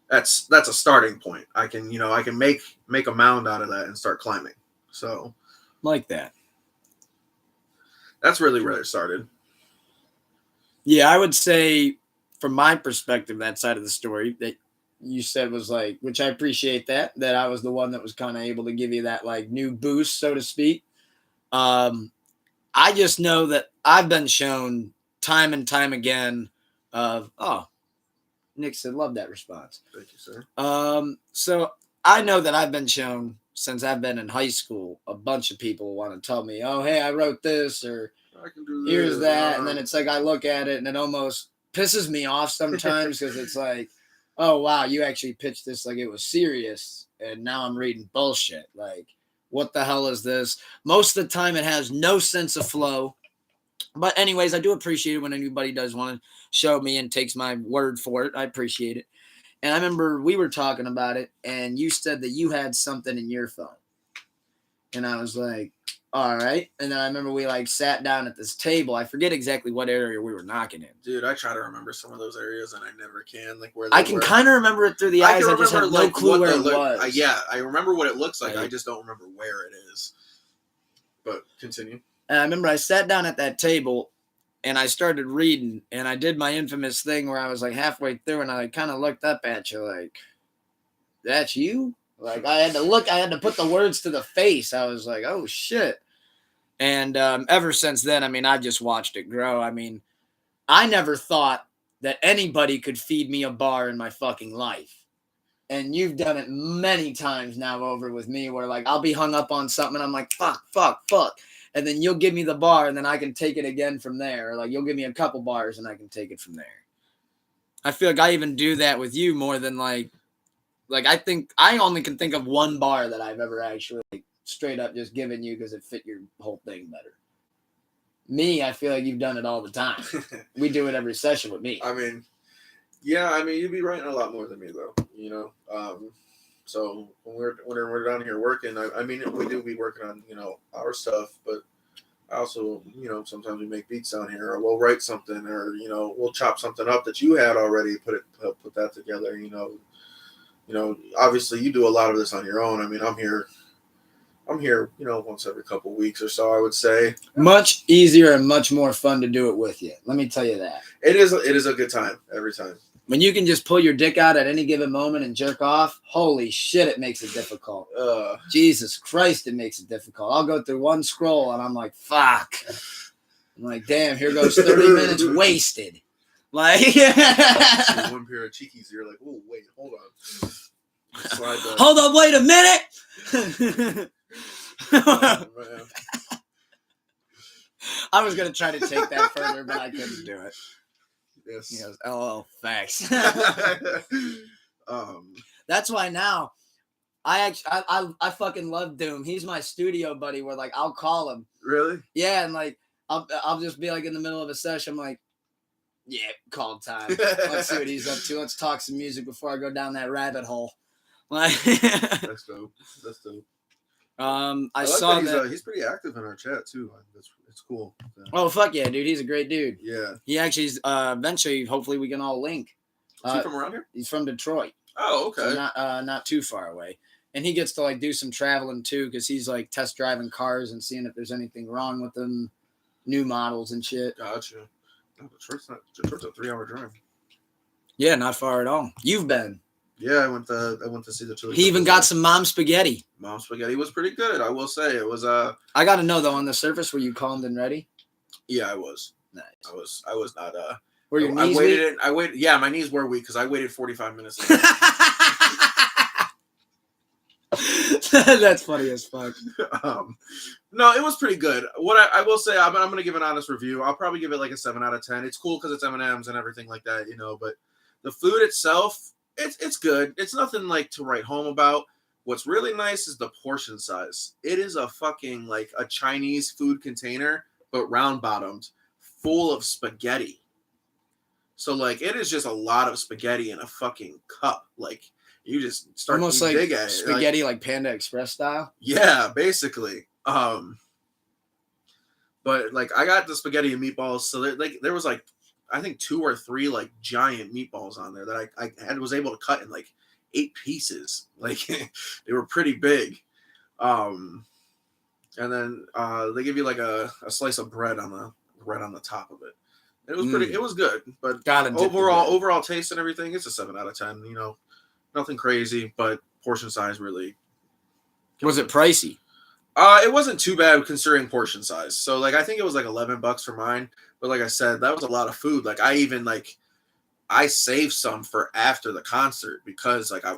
that's a starting point. I can make a mound out of that and start climbing. So like that. That's really where it started. Yeah, I would say from my perspective, that side of the story that you said was like, which I appreciate that I was the one that was kind of able to give you that like new boost, so to speak. I just know that I've been shown time and time again of, Nick said, love that response. Thank you, sir. So I know that I've been shown since I've been in high school, a bunch of people want to tell me, oh, hey, I wrote this, or I can do this, here's that. And then it's like, I look at it and it almost pisses me off sometimes because it's like, oh, wow, you actually pitched this like it was serious. And now I'm reading bullshit. Like, what the hell is this? Most of the time it has no sense of flow. But anyways, I do appreciate it when anybody does want to show me and takes my word for it. I appreciate it. And I remember we were talking about it, and you said that you had something in your phone. And I was like, all right. And then I remember we like sat down at this table. I forget exactly what area we were knocking in. Dude, I try to remember some of those areas, and I never can. Like where I can kind of remember it through the eyes. I just have no clue where it was. Yeah, I remember what it looks like. I just don't remember where it is. But continue. And I remember I sat down at that table, and I started reading, and I did my infamous thing where I was like halfway through, and I kind of looked up at you like, that's you? Like I had to put the words to the face. I was like, oh shit. And ever since then, I mean, I've just watched it grow. I mean, I never thought that anybody could feed me a bar in my fucking life. And you've done it many times now over with me where like I'll be hung up on something and I'm like, fuck. And then you'll give me the bar and then I can take it again from there. Or like you'll give me a couple bars and I can take it from there. I feel like I even do that with you more than like I think I only can think of one bar that I've ever actually straight up just given you because it fit your whole thing better. Me, I feel like you've done it all the time. We do it every session with me. I mean, yeah, you'd be writing a lot more than me though, So when we're down here working, we do be working on, our stuff, but I also, sometimes we make beats down here, or we'll write something, or we'll chop something up that you had already, put that together. Obviously you do a lot of this on your own. I mean, I'm here, once every couple of weeks or so, I would say. Much easier and much more fun to do it with you. Let me tell you that. It is a good time every time. When you can just pull your dick out at any given moment and jerk off, holy shit, it makes it difficult. Jesus Christ, it makes it difficult. I'll go through one scroll and I'm like, fuck. I'm like, damn, here goes 30 minutes wasted. Like, one pair of cheekies, you're like, oh, wait, hold on. Hold on, wait a minute. Oh, man. I was going to try to take that further, but I couldn't do it. Yes. He goes, LOL, thanks. Um, That's why now I fucking love Doom. He's my studio buddy where like I'll call him. Really? Yeah, and like I'll just be like in the middle of a session, I'm like, yeah, call time. Let's see what he's up to. Let's talk some music before I go down that rabbit hole. Like That's dope. I saw that he's pretty active in our chat too. It's cool. Oh fuck yeah, dude! He's a great dude. Yeah. He actually eventually, hopefully, we can all link. Is he from around here? He's from Detroit. Oh, okay. So not too far away, and he gets to like do some traveling too because he's like test driving cars and seeing if there's anything wrong with them, new models and shit. Gotcha. No, Detroit's a 3-hour drive. Yeah, not far at all. You've been. Yeah, I went to see the chili. He even got some mom spaghetti. Mom spaghetti was pretty good, I will say. It was I got to know though, on the surface, were you calmed and ready? Yeah, I was. Nice. I was not. Were your knees weak? I waited. Yeah, my knees were weak because I waited 45 minutes. That's funny as fuck. No, it was pretty good. What I will say, I'm going to give an honest review. I'll probably give it like a 7 out of 10. It's cool because it's M&M's and everything like that, But the food itself, it's good. It's nothing like to write home about. What's really nice is the portion size. It is a fucking like a Chinese food container, but round bottomed, full of spaghetti. So like it is just a lot of spaghetti in a fucking cup. Like you just start almost to like dig at it. Spaghetti like Panda Express style. Yeah, basically. But like I got the spaghetti and meatballs, so there was like I think 2 or 3 like giant meatballs on there that I was able to cut in like 8 pieces. Like they were pretty big. And then they give you like a slice of bread on the top of it. It was pretty. It was good, but overall taste and everything, it's a 7 out of 10. Nothing crazy, but portion size really. Was it pricey? It wasn't too bad considering portion size. So like I think it was like $11 for mine. But like I said, that was a lot of food. Like I saved some for after the concert because like I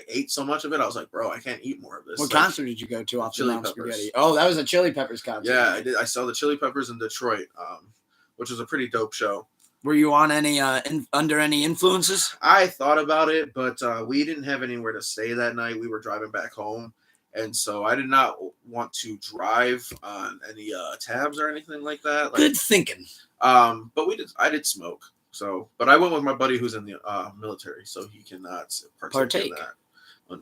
ate so much of it. I was like, bro, I can't eat more of this. What concert did you go to off Chili the Peppers. Spaghetti? Oh, that was a Chili Peppers concert. Yeah, I did. I saw the Chili Peppers in Detroit, which was a pretty dope show. Were you on any under any influences? I thought about it, but we didn't have anywhere to stay that night. We were driving back home. And so I did not want to drive on any tabs or anything like that. Like, good thinking. But I did smoke. So, but I went with my buddy who's in the military, so he cannot partake in that.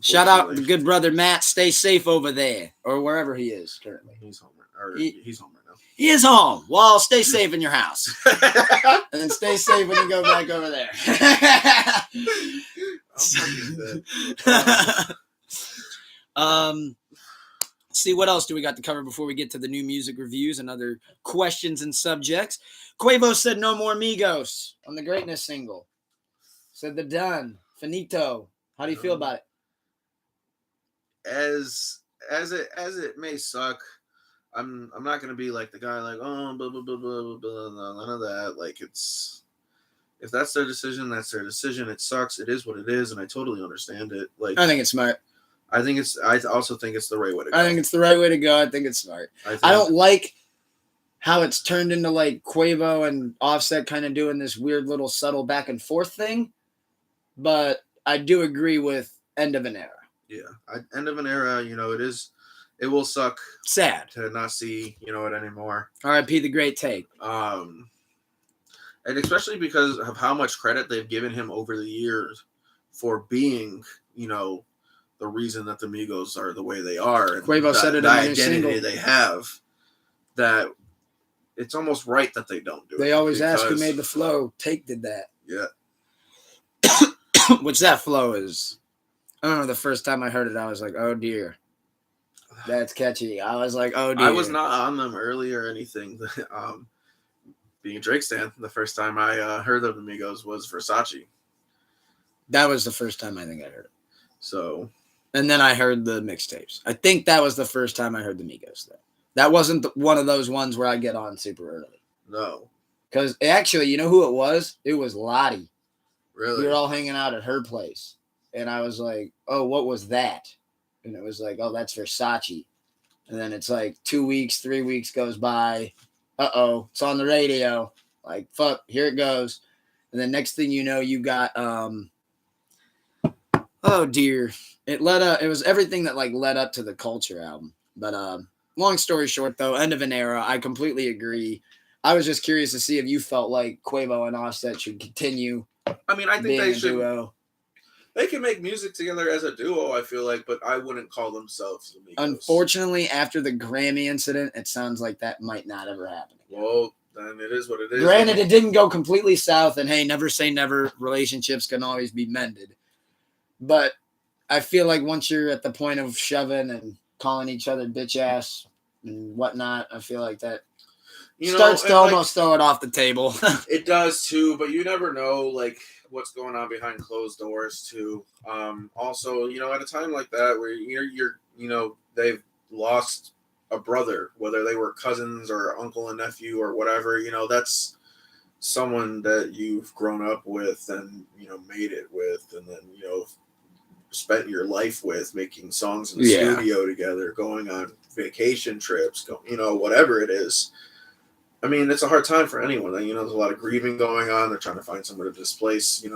Shout out to good brother Matt. Stay safe over there or wherever he is currently. He's home. He's home right now. He is home. Well, stay safe in your house, and then stay safe when you go back over there. See what else do we got to cover before we get to the new music reviews and other questions and subjects. Quavo said "No More Migos" on the Greatness single. Said the done finito. How do you feel about it? As it may suck, I'm not gonna be like the guy like blah blah blah blah blah blah, none of that. Like if that's their decision, that's their decision. It sucks. It is what it is, and I totally understand it. Like I think it's smart. I also think it's the right way to go. I think it's the right way to go. I think it's smart. I don't like how it's turned into like Quavo and Offset kind of doing this weird little subtle back and forth thing. But I do agree with end of an era. Yeah. End of an era, it will suck. Sad. To not see, it anymore. R.I.P. the great take. And especially because of how much credit they've given him over the years for being, the reason that the Migos are the way they are. And Quavo said it in the the identity single. they have. That it's almost right that they don't do it. They always ask who made the flow. Take did that. Yeah. Which that flow is. I remember the first time I heard it, I was like, oh dear. That's catchy. I was like, oh dear. I was not on them early or anything. Being a Drake stan, the first time I heard of the Migos was Versace. That was the first time I think I heard it. So. And then I heard the mixtapes. I think that was the first time I heard the Migos, though. That wasn't one of those ones where I get on super early. No. Because actually, you know who it was? It was Lottie. Really? We were all hanging out at her place. And I was like, oh, what was that? And it was like, oh, that's Versace. And then it's like 2 weeks, 3 weeks goes by. Uh-oh, it's on the radio. Like, fuck, here it goes. And then next thing you know, you got, oh, dear. It was everything that, like, led up to the Culture album. But long story short, though, end of an era. I completely agree. I was just curious to see if you felt like Quavo and Offset should continue. I mean, I think they should. Duo. They can make music together as a duo, I feel like, but I wouldn't call themselves Amigos. Unfortunately, after the Grammy incident, it sounds like that might not ever happen again. Well, then it is what it is. Granted, it didn't go completely south, and hey, never say never. Relationships can always be mended. But I feel like once you're at the point of shoving and calling each other bitch ass and whatnot, I feel like that starts to almost throw it off the table. It does too, but you never know, like, what's going on behind closed doors too. Also, at a time like that where you're they've lost a brother, whether they were cousins or uncle and nephew or whatever, that's someone that you've grown up with and made it with, and then spent your life with, making songs in the studio together, going on vacation trips, whatever it is. I mean, it's a hard time for anyone. There's a lot of grieving going on. They're trying to find someone to displace.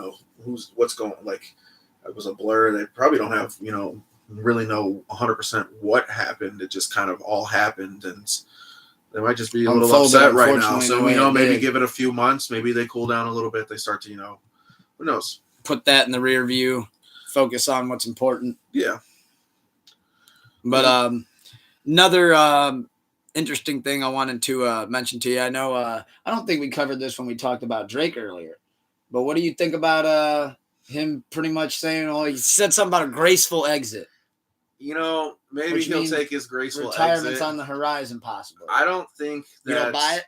What's going. Like, it was a blur. They probably don't have really know 100% what happened. It just kind of all happened, and they might just be a little upset right now. So maybe give it a few months. Maybe they cool down a little bit. They start to who knows. Put that in the rear view. Focus on what's important. Yeah. But another interesting thing I wanted to mention to you. I know I don't think we covered this when we talked about Drake earlier, but what do you think about him pretty much saying, he said something about a graceful exit? Maybe Which he'll take his graceful retirement's exit. on the horizon, possibly. I don't think that. You don't buy it?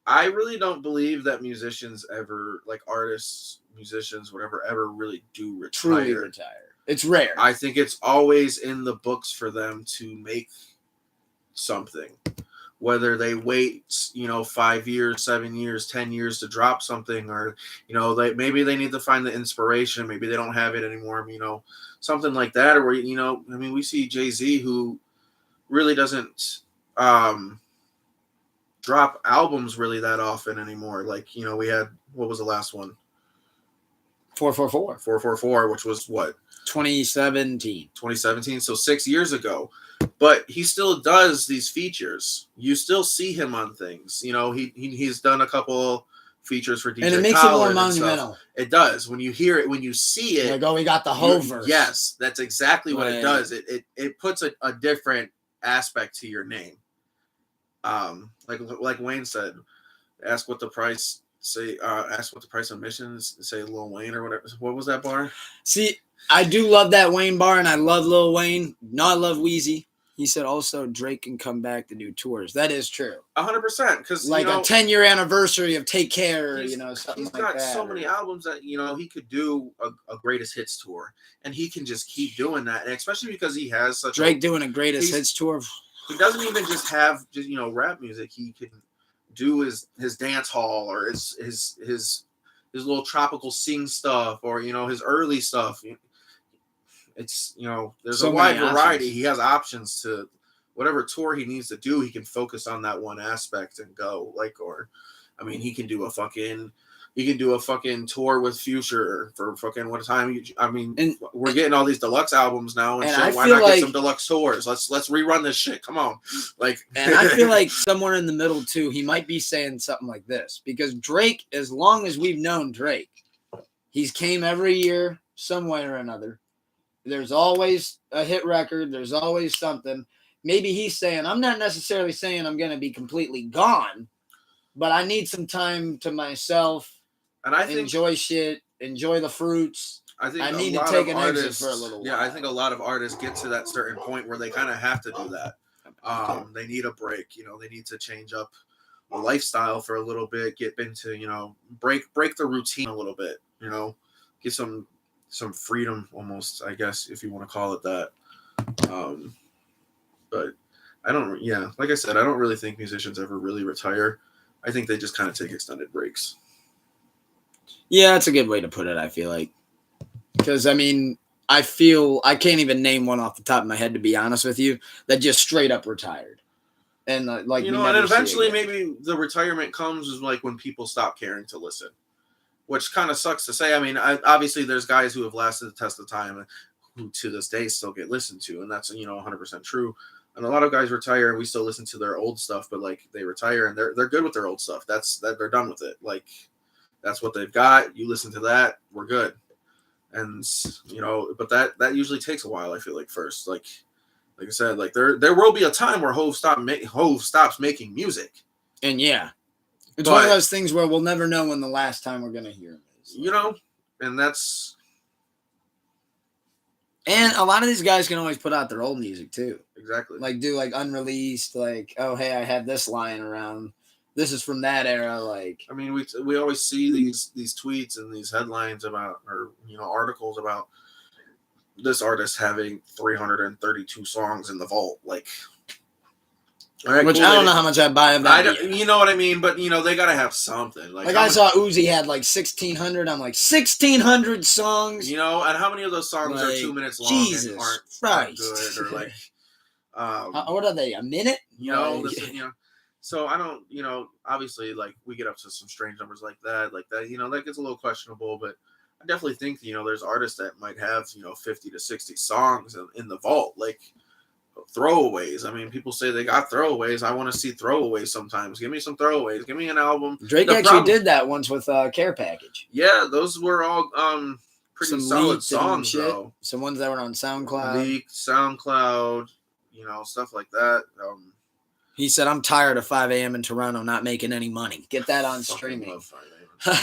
I really don't believe that musicians ever, like artists, musicians, whatever, ever really do retire. Truly retire. It's rare. I think it's always in the books for them to make something. Whether they wait, 5 years, 7 years, 10 years to drop something, or, maybe they need to find the inspiration. Maybe they don't have it anymore, something like that. Or, we see Jay-Z, who really doesn't drop albums really that often anymore. Like, we had, what was the last one? 444. 444, which was what? 2017. So 6 years ago. But he still does these features. You still see him on things. He's done a couple features for DJ and it makes Khaled it more monumental. It does. When you hear it, when you see it. Like, we got the whole verse. Yes, that's exactly what it does. It puts a different aspect to your name. Like Wayne said, ask what the price of missions, say Lil Wayne or whatever. What was that bar? See, I do love that Wayne bar, and I love Lil Wayne. No, I love Wheezy. He said also Drake can come back to do tours. That is true. 100%. Because like a 10-year anniversary of Take Care, something like that. He's got so many albums that, he could do a greatest hits tour. And he can just keep doing that. And especially because he has such Drake doing a greatest hits tour. He doesn't even just have rap music. He can do his dance hall or his little tropical sing stuff or, his early stuff. It's, there's so a wide many variety. options. He has options to whatever tour he needs to do. He can focus on that one aspect and go he can do a fucking tour with Future for fucking what time. We're getting all these deluxe albums now and shit. Why not get some deluxe tours? Let's rerun this shit. Come on. And I feel like somewhere in the middle too, he might be saying something like this because Drake, as long as we've known Drake, he's came every year some way or another. There's always a hit record. There's always something. Maybe he's saying, I'm not necessarily saying I'm going to be completely gone, but I need some time to myself. And I think enjoy shit, enjoy the fruits. I need to take an exit for a little while. Yeah, I think a lot of artists get to that certain point where they kind of have to do that. They need a break. You know, they need to change up a lifestyle for a little bit. Get into, you know, break the routine a little bit. You know, get some freedom, almost, I guess, if you want to call it that. But I don't. Yeah, like I said, I don't really think musicians ever really retire. I think they just kind of take extended breaks. Yeah, that's a good way to put it, I feel like. Because, I mean, I can't even name one off the top of my head, to be honest with you, that just straight up retired. And, like, you know, and eventually maybe the retirement comes is like when people stop caring to listen, which kind of sucks to say. I mean, obviously there's guys who have lasted the test of time and who to this day still get listened to. And that's, you know, 100% true. And a lot of guys retire and we still listen to their old stuff, but like they retire and they're good with their old stuff. They're done with it. Like, that's what they've got. You listen to that, we're good. And, you know, but that usually takes a while, I feel like, first. Like I said, like there will be a time where Hove stops making music. And yeah. It's one of those things where we'll never know when the last time we're gonna hear him is. You know? And that's, and a lot of these guys can always put out their old music too. Exactly. Like do like unreleased, like, oh hey, I had this lying around. This is from that era. Like, I mean, we always see these tweets and these headlines about, or, you know, articles about this artist having 332 songs in the vault. Like, all right, which cool, I don't know how much I buy of that. You know what I mean? But, you know, they got to have something. Like I saw Koozie had like 1,600. I'm like, 1,600 songs. You know, and how many of those songs are 2 minutes long and aren't good? Or like, what are they? A minute? You know, you know. So I don't, you know, obviously, like, we get up to some strange numbers like that, you know, that gets a little questionable, but I definitely think, you know, there's artists that might have, you know, 50 to 60 songs in the vault, like throwaways. I mean, people say they got throwaways. I want to see throwaways sometimes. Give me some throwaways. Give me an album. Drake actually did that once with Care Package. Yeah, those were all pretty solid songs, though. Some ones that were on SoundCloud. Leaked, SoundCloud, you know, stuff like that. He said, I'm tired of 5 a.m. in Toronto not making any money. Get that on streaming. Love 5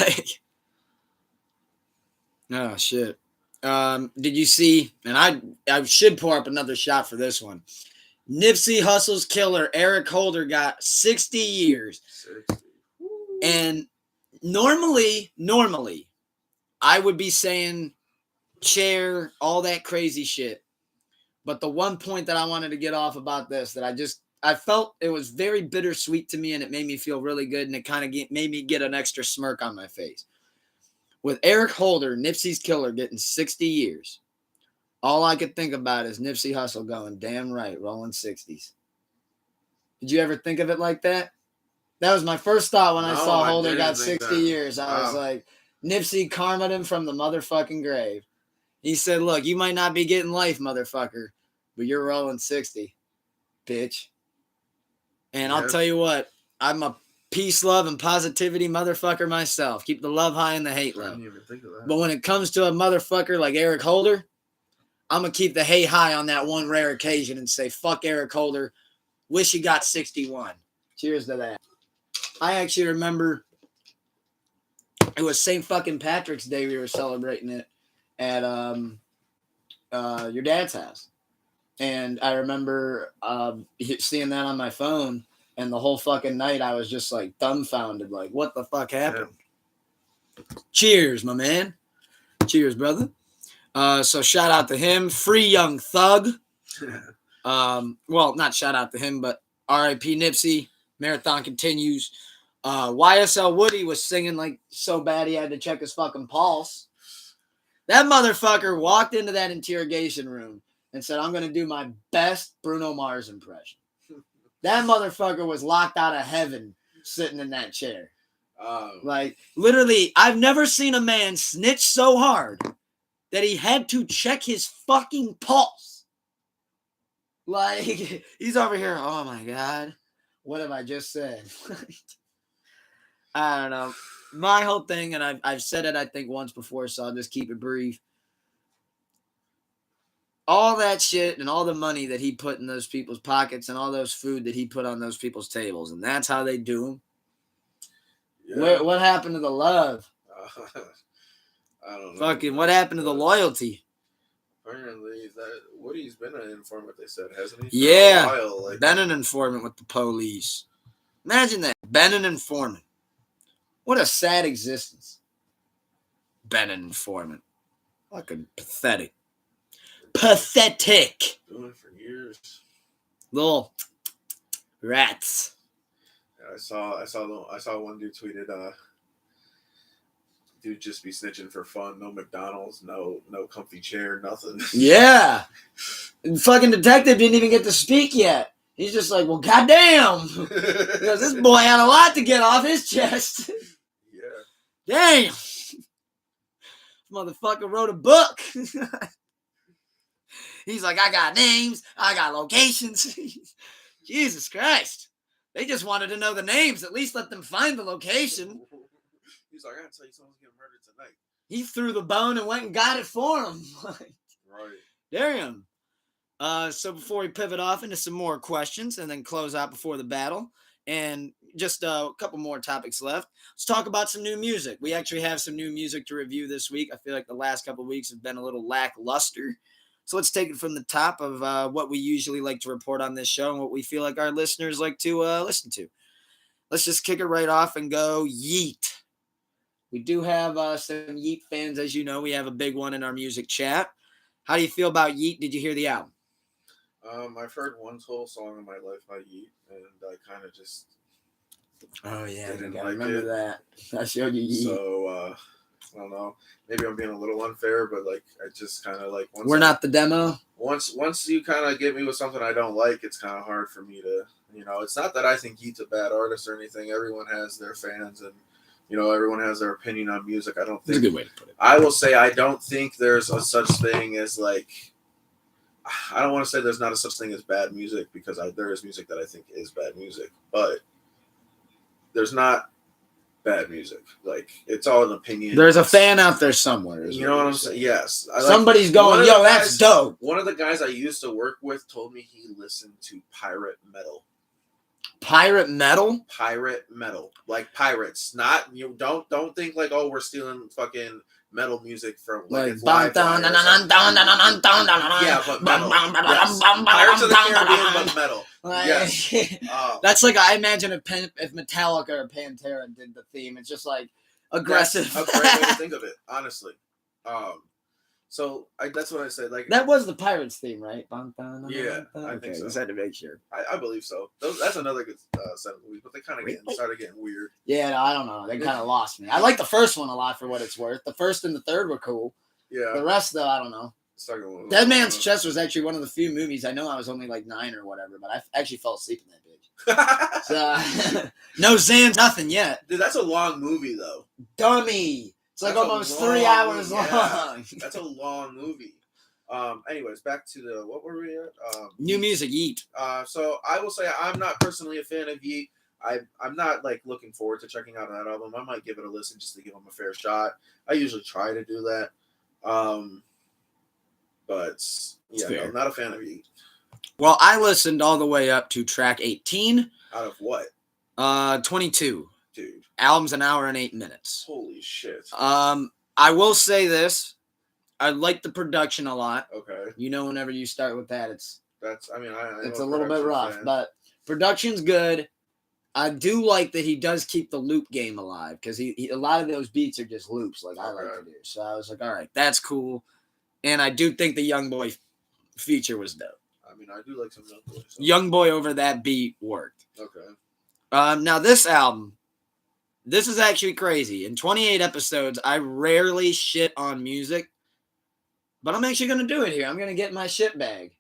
a.m. Oh, shit. Did you see, and I should pour up another shot for this one. Nipsey Hussle's killer, Eric Holder, got 60 years. 60. And normally, I would be saying chair, all that crazy shit. But the one point that I wanted to get off about this that I felt it was very bittersweet to me, and it made me feel really good, and it kind of made me get an extra smirk on my face. With Eric Holder, Nipsey's killer, getting 60 years, all I could think about is Nipsey Hussle going, damn right, rolling 60s. Did you ever think of it like that? That was my first thought when I saw Holder got 60 years. I was like, Nipsey karma'd him from the motherfucking grave. He said, look, you might not be getting life, motherfucker, but you're rolling 60, bitch. And I'll tell you what, I'm a peace, love, and positivity motherfucker myself. Keep the love high and the hate low. I didn't even think of that. But when it comes to a motherfucker like Eric Holder, I'm going to keep the hate high on that one rare occasion and say, fuck Eric Holder. Wish he got 61. Cheers to that. I actually remember it was St. fucking Patrick's Day. We were celebrating it at your dad's house. And I remember seeing that on my phone, and the whole fucking night I was just like dumbfounded, like, what the fuck happened? Yeah. Cheers, my man. Cheers, brother. So shout out to him. Free Young Thug. Well, not shout out to him, but R.I.P. Nipsey. Marathon continues. YSL Woody was singing like so bad he had to check his fucking pulse. That motherfucker walked into that interrogation room and said, I'm going to do my best Bruno Mars impression. That motherfucker was locked out of heaven sitting in that chair. Like, literally, I've never seen a man snitch so hard that he had to check his fucking pulse. Like, he's over here, oh my God, what have I just said? I don't know. My whole thing, and I've said it, I think, once before, so I'll just keep it brief. All that shit and all the money that he put in those people's pockets and all those food that he put on those people's tables, and that's how they do them. Yeah. What happened to the love? I don't know. Fucking, what happened to the loyalty? Apparently, Woody's been an informant. They said, hasn't he? Yeah, For a while, like, been an informant with the police. Imagine that, been an informant. What a sad existence. Been an informant. Fucking pathetic. Pathetic. doing it for years. Little rats. Yeah, I saw one dude tweeted, dude just be snitching for fun. No McDonald's, no comfy chair, nothing. Yeah. And fucking detective didn't even get to speak yet. He's just like, well, goddamn. Because this boy had a lot to get off his chest. Yeah. Damn. Motherfucker wrote a book. He's like, I got names. I got locations. Jesus Christ. They just wanted to know the names. At least let them find the location. He's like, I gotta tell you, someone's getting murdered tonight. He threw the bone and went and got it for him. Right. Damn. So before we pivot off into some more questions and then close out before the battle, and just a couple more topics left, let's talk about some new music. We actually have some new music to review this week. I feel like the last couple of weeks have been a little lackluster. So let's take it from the top of what we usually like to report on this show and what we feel like our listeners like to listen to. Let's just kick it right off and go Yeet. We do have some Yeet fans, as you know. We have a big one in our music chat. How do you feel about Yeet? Did you hear the album? I've heard one whole song in my life by Yeet, and I kind of just I didn't like like remember it. that. I showed you Yeet. So I don't know. Maybe I'm being a little unfair, but like I just kind of like We're not the demo. Once you kind of get me with something I don't like, it's kind of hard for me to, it's not that I think Yeet's a bad artist or anything. Everyone has their fans, and everyone has their opinion on music. I don't think That's a good way to put it. I will say I don't think there's a such thing as like, I don't want to say there's not a such thing as bad music, because there is music that I think is bad music, but there's not bad music. Like, it's all an opinion. There's a fan out there somewhere. You know what I'm saying? Yes. Somebody's going, yo, that's dope. One of the guys I used to work with told me he listened to pirate metal. Pirate metal? Pirate metal. Like pirates. Not, don't think like, oh, we're stealing fucking metal music from like it's live. Yeah, but metal. Yes. Pirates of the Caribbean, but metal. Yes. That's like, I imagine if Metallica or Pantera did the theme. It's just like aggressive. That's a great way to think of it, honestly. So that's what I said. Like, that was the Pirates theme, right? Yeah, I think so. Just had to make sure. I believe so. That's another good set of movies, but they kind of started getting weird. Yeah, no, I don't know. They kind of lost me. I like the first one a lot for what it's worth. The first and the third were cool. Yeah. The rest, though, I don't know. Dead Man's Chest was actually one of the few movies. I know I was only like 9 or whatever, but I actually fell asleep in that bitch. So, no Zans, nothing yet. Dude, that's a long movie, though. Dummy. It's like almost 3 hours long. That's a long movie. Anyways, back to what were we at? New music, Yeet. So I will say I'm not personally a fan of Yeet. I'm not like looking forward to checking out that album. I might give it a listen just to give them a fair shot. I usually try to do that. But yeah, no, I'm not a fan of Yeet. Well, I listened all the way up to track 18. Out of what? 22. Dude. Album's an hour and 8 minutes. Holy shit. I will say this. I like the production a lot. Okay. Whenever you start with that, it's a little bit rough, but production's good. I do like that he does keep the loop game alive, because he a lot of those beats are just loops, like I like to do. So I was like, all right, that's cool. And I do think the Young Boy feature was dope. I do like some Young Boy. So. Young Boy over that beat worked. Okay. Now this album, this is actually crazy. In 28 episodes, I rarely shit on music, but I'm actually going to do it here. I'm going to get my shit bag.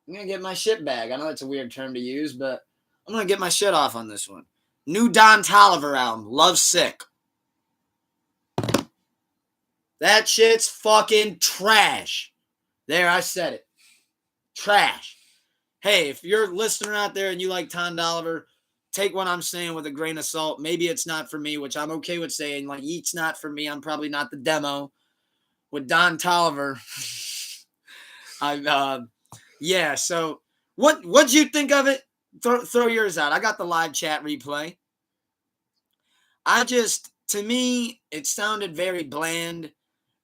I know it's a weird term to use, but I'm going to get my shit off on this one. New Don Toliver album, Love Sick. That shit's fucking trash. There, I said it. Trash. Hey, if you're a listener out there and you like Don Toliver, take what I'm saying with a grain of salt. Maybe it's not for me, which I'm okay with saying. Like, Yeet's not for me. I'm probably not the demo. With Don Toliver. Yeah, so what'd you think of it? Throw yours out. I got the live chat replay. To me, it sounded very bland.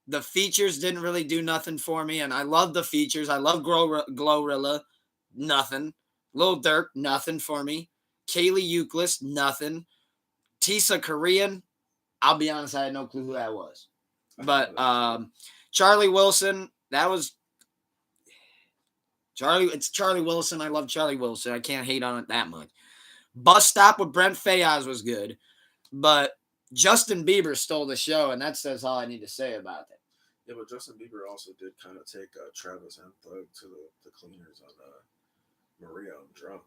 The features didn't really do nothing for me, and I love the features. I love Glorilla, nothing. Lil Durk, nothing for me. Kaylee Euclid, nothing. Tisa Korean, I'll be honest, I had no clue who that was. But Charlie Wilson, that was Charlie. It's Charlie Wilson. I love Charlie Wilson. I can't hate on it that much. Bus Stop with Brent Fayez was good, but Justin Bieber stole the show, and that says all I need to say about it. Yeah, but Justin Bieber also did kind of take Travis and Thug to the cleaners on Maria and Drunk.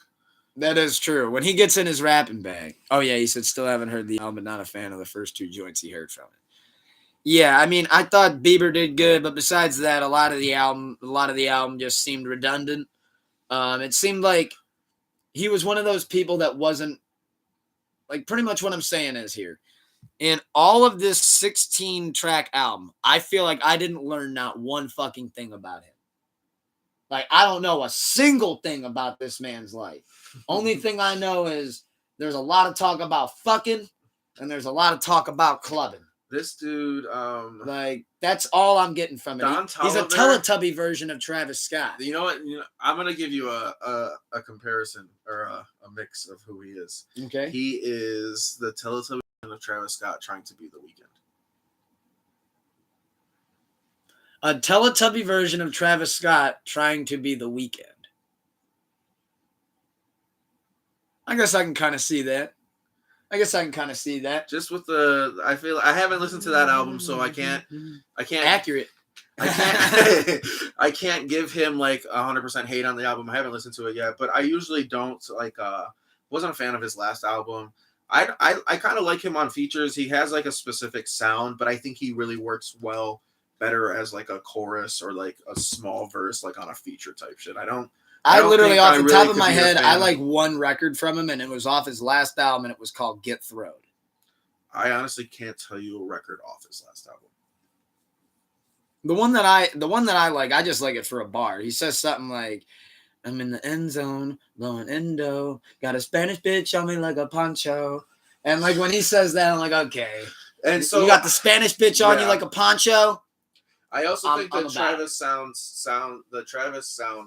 That is true. When he gets in his rapping bag. Oh, yeah, he said still haven't heard the album, but not a fan of the first 2 joints he heard from it. Yeah, I mean, I thought Bieber did good, but besides that, a lot of the album just seemed redundant. It seemed like he was one of those people that wasn't, like, pretty much what I'm saying is here. In all of this 16-track album, I feel like I didn't learn not one fucking thing about him. Like, I don't know a single thing about this man's life. Only thing I know is there's a lot of talk about fucking, and there's a lot of talk about clubbing. This dude, like, that's all I'm getting from it. He's a Teletubby version of Travis Scott. You know what? I'm gonna give you a comparison or a mix of who he is. Okay. He is the Teletubby of Travis Scott trying to be The Weeknd. A Teletubby version of Travis Scott trying to be The Weeknd. I guess I can kind of see that. Just with I feel I haven't listened to that album, so I can't accurate. I can't give him like 100% hate on the album. I haven't listened to it yet, but I usually don't wasn't a fan of his last album. I kind of like him on features. He has like a specific sound, but I think he really works better as like a chorus or like a small verse, like on a feature type shit. I literally, off the top of my head, I like one record from him, and it was off his last album, and it was called Get Throwed. I honestly can't tell you a record off his last album. The one that I like, I just like it for a bar. He says something like, I'm in the end zone, blowing endo, got a Spanish bitch on me like a poncho. And like when he says that, I'm like, okay. And so you got the Spanish bitch on you like a poncho? I also think the Travis sound,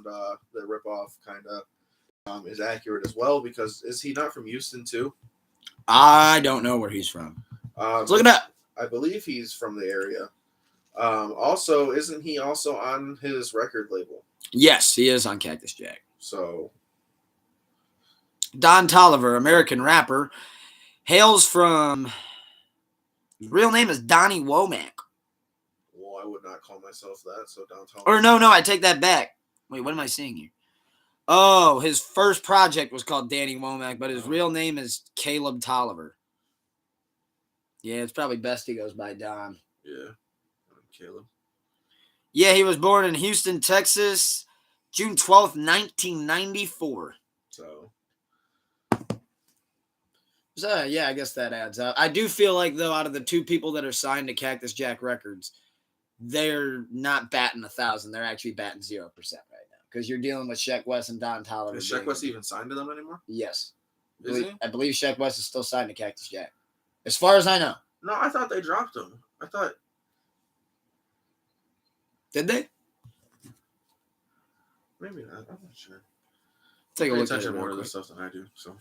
the ripoff kind of is accurate as well, because is he not from Houston too? I don't know where he's from. Let's look it up. I believe he's from the area. Also, isn't he also on his record label? Yes, he is on Cactus Jack. So, Don Toliver, American rapper, hails from. His real name is Donnie Womack. I would not call myself that, so Don Toliver. Or no, I take that back. Wait, what am I seeing here? Oh, his first project was called Danny Womack, but his real name is Caleb Toliver. Yeah, it's probably best he goes by Don. Yeah, Caleb. Yeah, he was born in Houston, Texas, June 12th, 1994. So, yeah, I guess that adds up. I do feel like, though, out of the 2 people that are signed to Cactus Jack Records, they're not batting 1,000. They're actually batting 0% right now, because you're dealing with Sheck West and Don Toliver. Is Sheck West even signed to them anymore? Yes. I believe Sheck West is still signed to Cactus Jack, as far as I know. No, I thought they dropped him. Did they? Maybe not. I'm not sure. Take a look at it more to the stuff than I do. So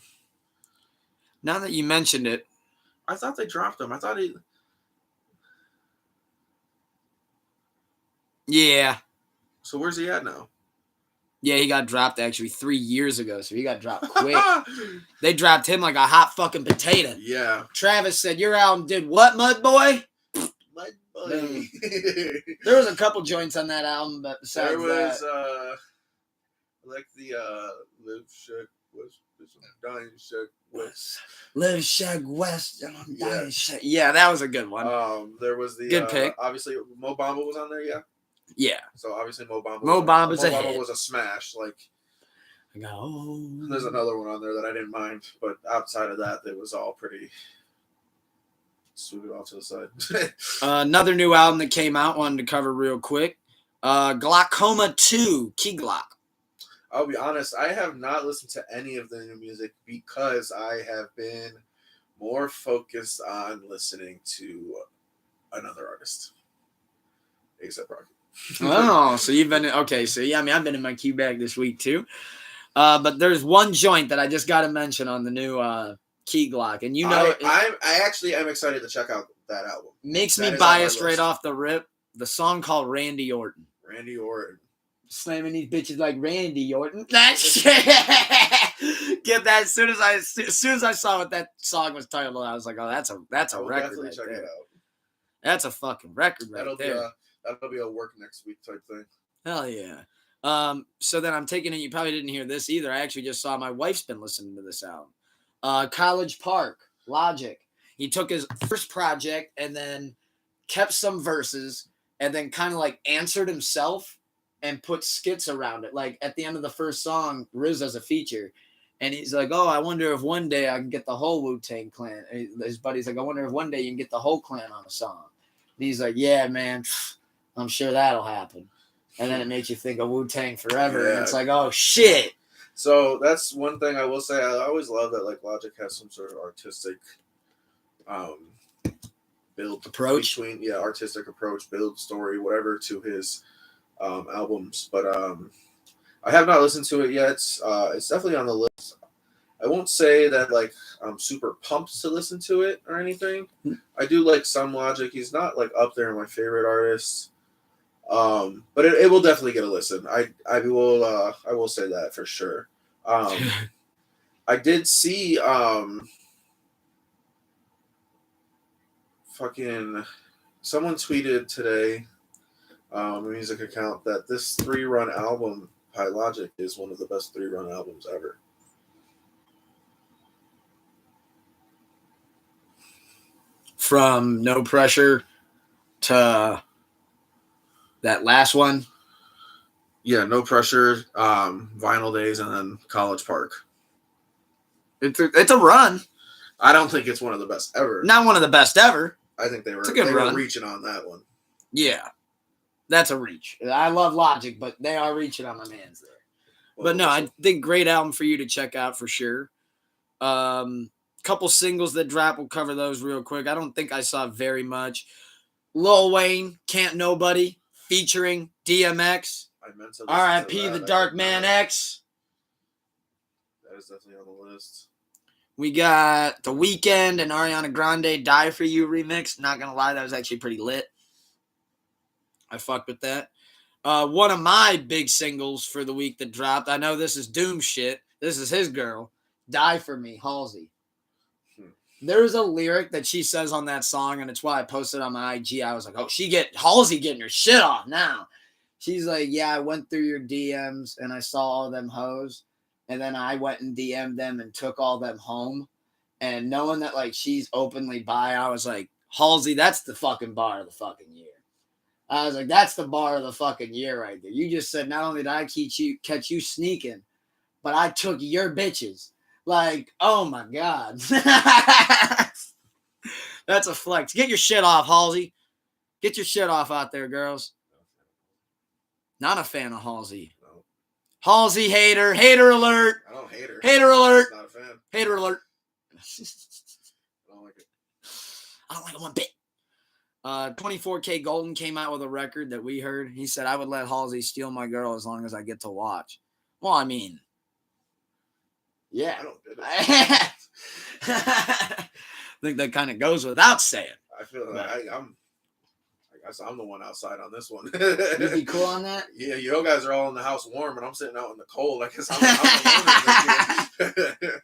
now that you mentioned it, I thought they dropped him. I thought he. Yeah. So where's he at now? Yeah, he got dropped actually 3 years ago, so he got dropped quick. They dropped him like a hot fucking potato. Yeah. Travis said, your album did what, Mud Boy? Mud Boy. There was a couple joints on that album, but besides there was, that... like the Live Sheck West, Dying Sheck West. Live Sheck West, Dying Sheck. Yeah, that was a good one. There was the... Good pick. Obviously, Mo Bamba was on there, yeah? Yeah. So obviously Mo Bamba was a smash. Like, oh. There's another one on there that I didn't mind, but outside of that, it was all pretty. Sweep it off to the side. Another new album that came out, wanted to cover real quick. Glaucoma 2, Key Glock. I'll be honest, I have not listened to any of the new music because I have been more focused on listening to another artist, A$AP Rocky. Oh, so you've been okay. So yeah, I mean, I've been in my Q bag this week too. But there's one joint that I just got to mention on the new Key Glock, and you know, I actually am excited to check out that album. Makes me biased right off the rip. The song called Randy Orton. Randy Orton. Slamming these bitches like Randy Orton. That shit. Get that as soon as I saw what that song was titled, I was like, oh, that's a record right there. It out. That's a fucking record right there. That'll be a work next week type thing. Hell yeah. So then I'm taking it. You probably didn't hear this either. I actually just saw my wife's been listening to this album. College Park, Logic. He took his first project and then kept some verses and then kind of like answered himself and put skits around it. Like at the end of the first song, Riz has a feature. And he's like, oh, I wonder if one day I can get the whole Wu-Tang Clan. His buddy's like, I wonder if one day you can get the whole clan on a song. And he's like, yeah, man, I'm sure that'll happen. And then it makes you think of Wu-Tang Forever. Yeah. And it's like, oh, shit. So that's one thing I will say. I always love that like Logic has some sort of artistic build approach. Artistic approach, build story, whatever to his albums. But I have not listened to it yet. It's definitely on the list. I won't say that like I'm super pumped to listen to it or anything. I do like some Logic. He's not like up there in my favorite artists. But it will definitely get a listen. I will say that for sure. I did see fucking someone tweeted today, a music account, that this 3-run album by Logic is one of the best 3-run albums ever. From No Pressure to that last one. Yeah, No Pressure, Vinyl Days, and then College Park. It's a run. I don't think it's one of the best ever. Not one of the best ever. I think they were reaching on that one. Yeah. That's a reach. I love Logic, but they are reaching on my man's there. Well, but no, I think great album for you to check out for sure. Couple singles that drop, we'll cover those real quick. I don't think I saw very much. Lil Wayne, Can't Nobody, featuring DMX. R.I.P. The Dark Man X. That is definitely on the list. We got The Weeknd and Ariana Grande, Die For You remix. Not going to lie, that was actually pretty lit. I fucked with that. One of my big singles for the week that dropped, I know this is Doom shit. This is his girl. Die For Me, Halsey. There's a lyric that she says on that song, and it's why I posted on my IG. I was like, oh, Halsey getting her shit off now. She's like, yeah, I went through your DMs, and I saw all them hoes, and then I went and DM'd them and took all them home. And knowing that, like, she's openly bi, I was like, Halsey, that's the fucking bar of the fucking year. I was like, that's the bar of the fucking year right there. You just said, not only did I catch you sneaking, but I took your bitches. Like, oh my God. That's a flex. Get your shit off, Halsey. Get your shit off out there, girls. Not a fan of Halsey. No. Halsey hater. Hater alert. I don't hate her. Hater alert. Not a fan. Hater alert. I don't like it. I don't like it one bit. 24K Golden came out with a record that we heard. He said, I would let Halsey steal my girl as long as I get to watch. Well, I mean, yeah. I don't get it. I think that kind of goes without saying. I feel like I guess I'm the one outside on this one. You'd be cool on that? Yeah, you guys are all in the house warm, and I'm sitting out in the cold. I guess I'm the one.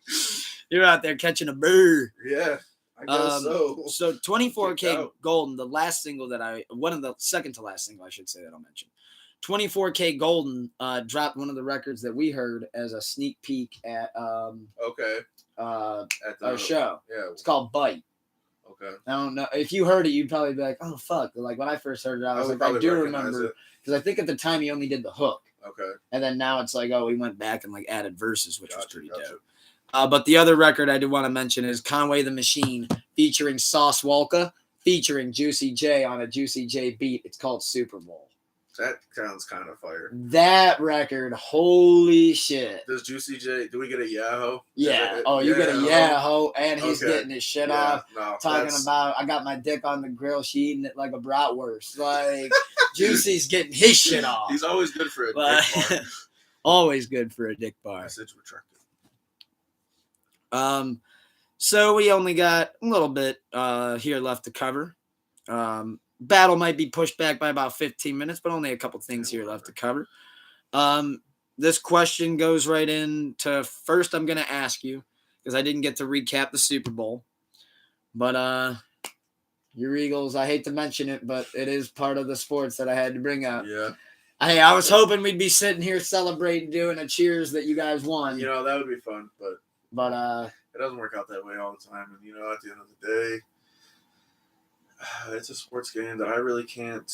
You're out there catching a bird. Yeah, I guess so. So 24K Golden, the last single second to last single, I should say, that I'll mention. 24K Golden dropped one of the records that we heard as a sneak peek at our show. Yeah, it's called Bite. Okay. I don't know if you heard it, you'd probably be like, "Oh fuck!" Like when I first heard it, I was like, "I do remember," because I think at the time he only did the hook. Okay. And then now it's like, oh, we went back and like added verses, which was pretty dope. But the other record I did want to mention is Conway the Machine featuring Sauce Walka featuring Juicy J on a Juicy J beat. It's called Super Bowl. That sounds kind of fire. That record, holy shit. Does Juicy J, do we get a Yahoo? Yeah. Oh, you get a Yahoo, and he's getting his shit off. No, talking about, I got my dick on the grill, she eating it like a bratwurst. Like, Juicy's getting his shit off. He's always good for a dick bar. Always good for a dick bar. Message retracted. So we only got a little bit here left to cover. Battle might be pushed back by about 15 minutes, but only a couple things here left to cover. This question goes right into first. I'm going to ask you because I didn't get to recap the Super Bowl, but your Eagles, I hate to mention it, but it is part of the sports that I had to bring up. Yeah. I was hoping we'd be sitting here celebrating, doing a cheers that you guys won. You know, that would be fun, but it doesn't work out that way all the time. And, you know, at the end of the day, it's a sports game that I really can't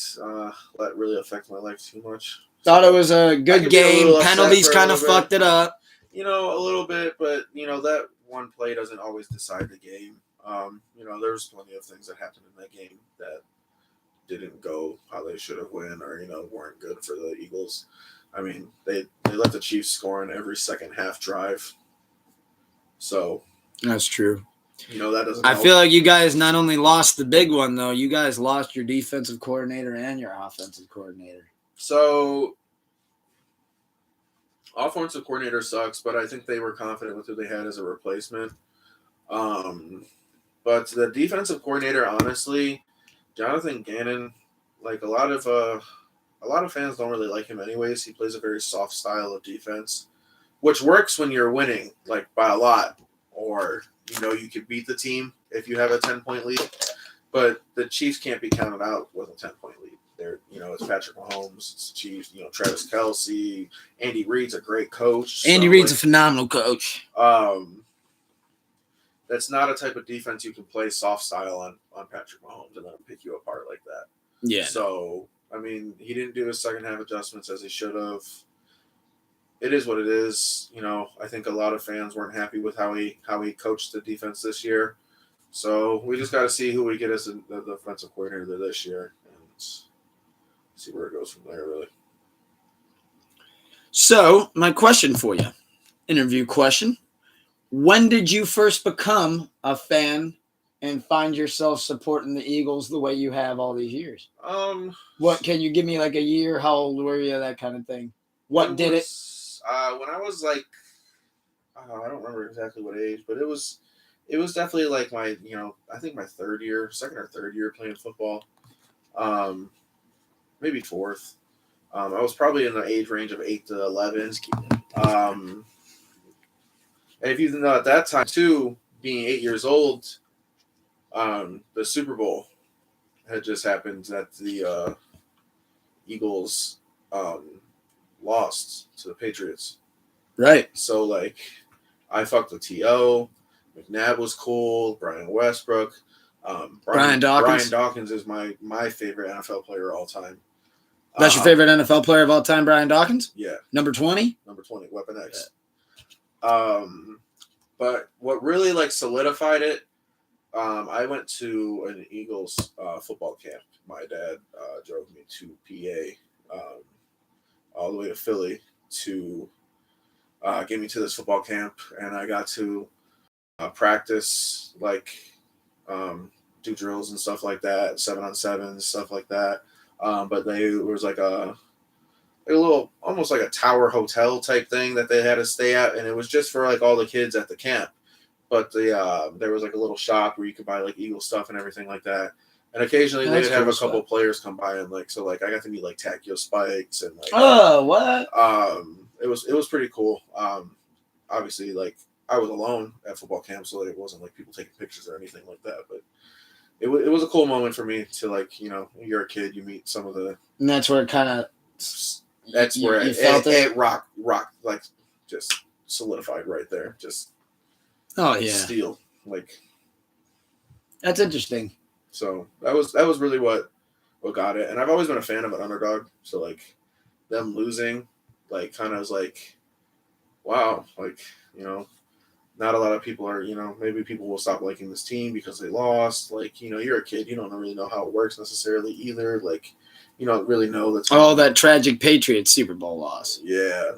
let really affect my life too much. Thought it was a good game. Penalties kind of fucked it up. You know, a little bit, but, you know, that one play doesn't always decide the game. You know, there's plenty of things that happened in that game that didn't go how they should have went or, you know, weren't good for the Eagles. I mean, they let the Chiefs score in every second half drive. So. That's true. You know, that doesn't I help. feel like you guys not only lost the big one, though, you guys lost your defensive coordinator and your offensive coordinator. So, offensive coordinator sucks, but I think they were confident with who they had as a replacement. But the defensive coordinator, honestly, Jonathan Gannon, like a lot of fans don't really like him anyways. He plays a very soft style of defense, which works when you're winning, like by a lot, or you know, you could beat the team if you have a 10-point lead, but the Chiefs can't be counted out with a 10-point lead. They're, you know, it's Patrick Mahomes, it's the Chiefs, you know, Travis Kelce, Andy Reid's a great coach. Andy Reid's a phenomenal coach. That's not a type of defense you can play soft style on Patrick Mahomes and let him pick you apart like that. Yeah. So, I mean, he didn't do his second half adjustments as he should have. It is what it is. You know, I think a lot of fans weren't happy with how he coached the defense this year. So we just got to see who we get as the defensive coordinator this year and see where it goes from there, really. So my question for you, interview question. When did you first become a fan and find yourself supporting the Eagles the way you have all these years? What can you give me like a year? How old were you? That kind of thing. What did it? When I was like, I don't remember exactly what age, but it was definitely like my, you know, I think my second or third year playing football, maybe fourth. I was probably in the age range of 8 to 11. And if you know at that time too, being 8 years old, the Super Bowl had just happened that the Eagles lost to the Patriots. Right. So, like, I fucked with T.O. McNabb was cool. Brian Westbrook. Brian Dawkins. Brian Dawkins is my favorite NFL player of all time. That's your favorite NFL player of all time, Brian Dawkins? Yeah. Number 20? Number 20, Weapon X. Yeah. But what really, like, solidified it, I went to an Eagles football camp. My dad drove me to PA, all the way to Philly to get me to this football camp, and I got to practice, like, do drills and stuff like that, 7-on-7, stuff like that. But there was like a little, almost like a tower hotel type thing that they had to stay at, and it was just for like all the kids at the camp. But there was like a little shop where you could buy like Eagle stuff and everything like that. And occasionally they would have a couple players come by and like, so like I got to meet like Takio Spikes and like, oh, what? It was pretty cool. Obviously like I was alone at football camp, so like, it wasn't like people taking pictures or anything like that, but it was a cool moment for me to, like, you know, you're a kid, you meet some of the, and that's where it kind of, that's where you felt it rock like just solidified right there, just steel, like, that's interesting. So that was really what got it. And I've always been a fan of an underdog. So like them losing, like, kind of was like, wow, like, you know, not a lot of people are, you know, maybe people will stop liking this team because they lost. Like, you know, you're a kid, you don't really know how it works necessarily either. Like, you don't really know that's Oh, that tragic Patriots Super Bowl loss. Yeah,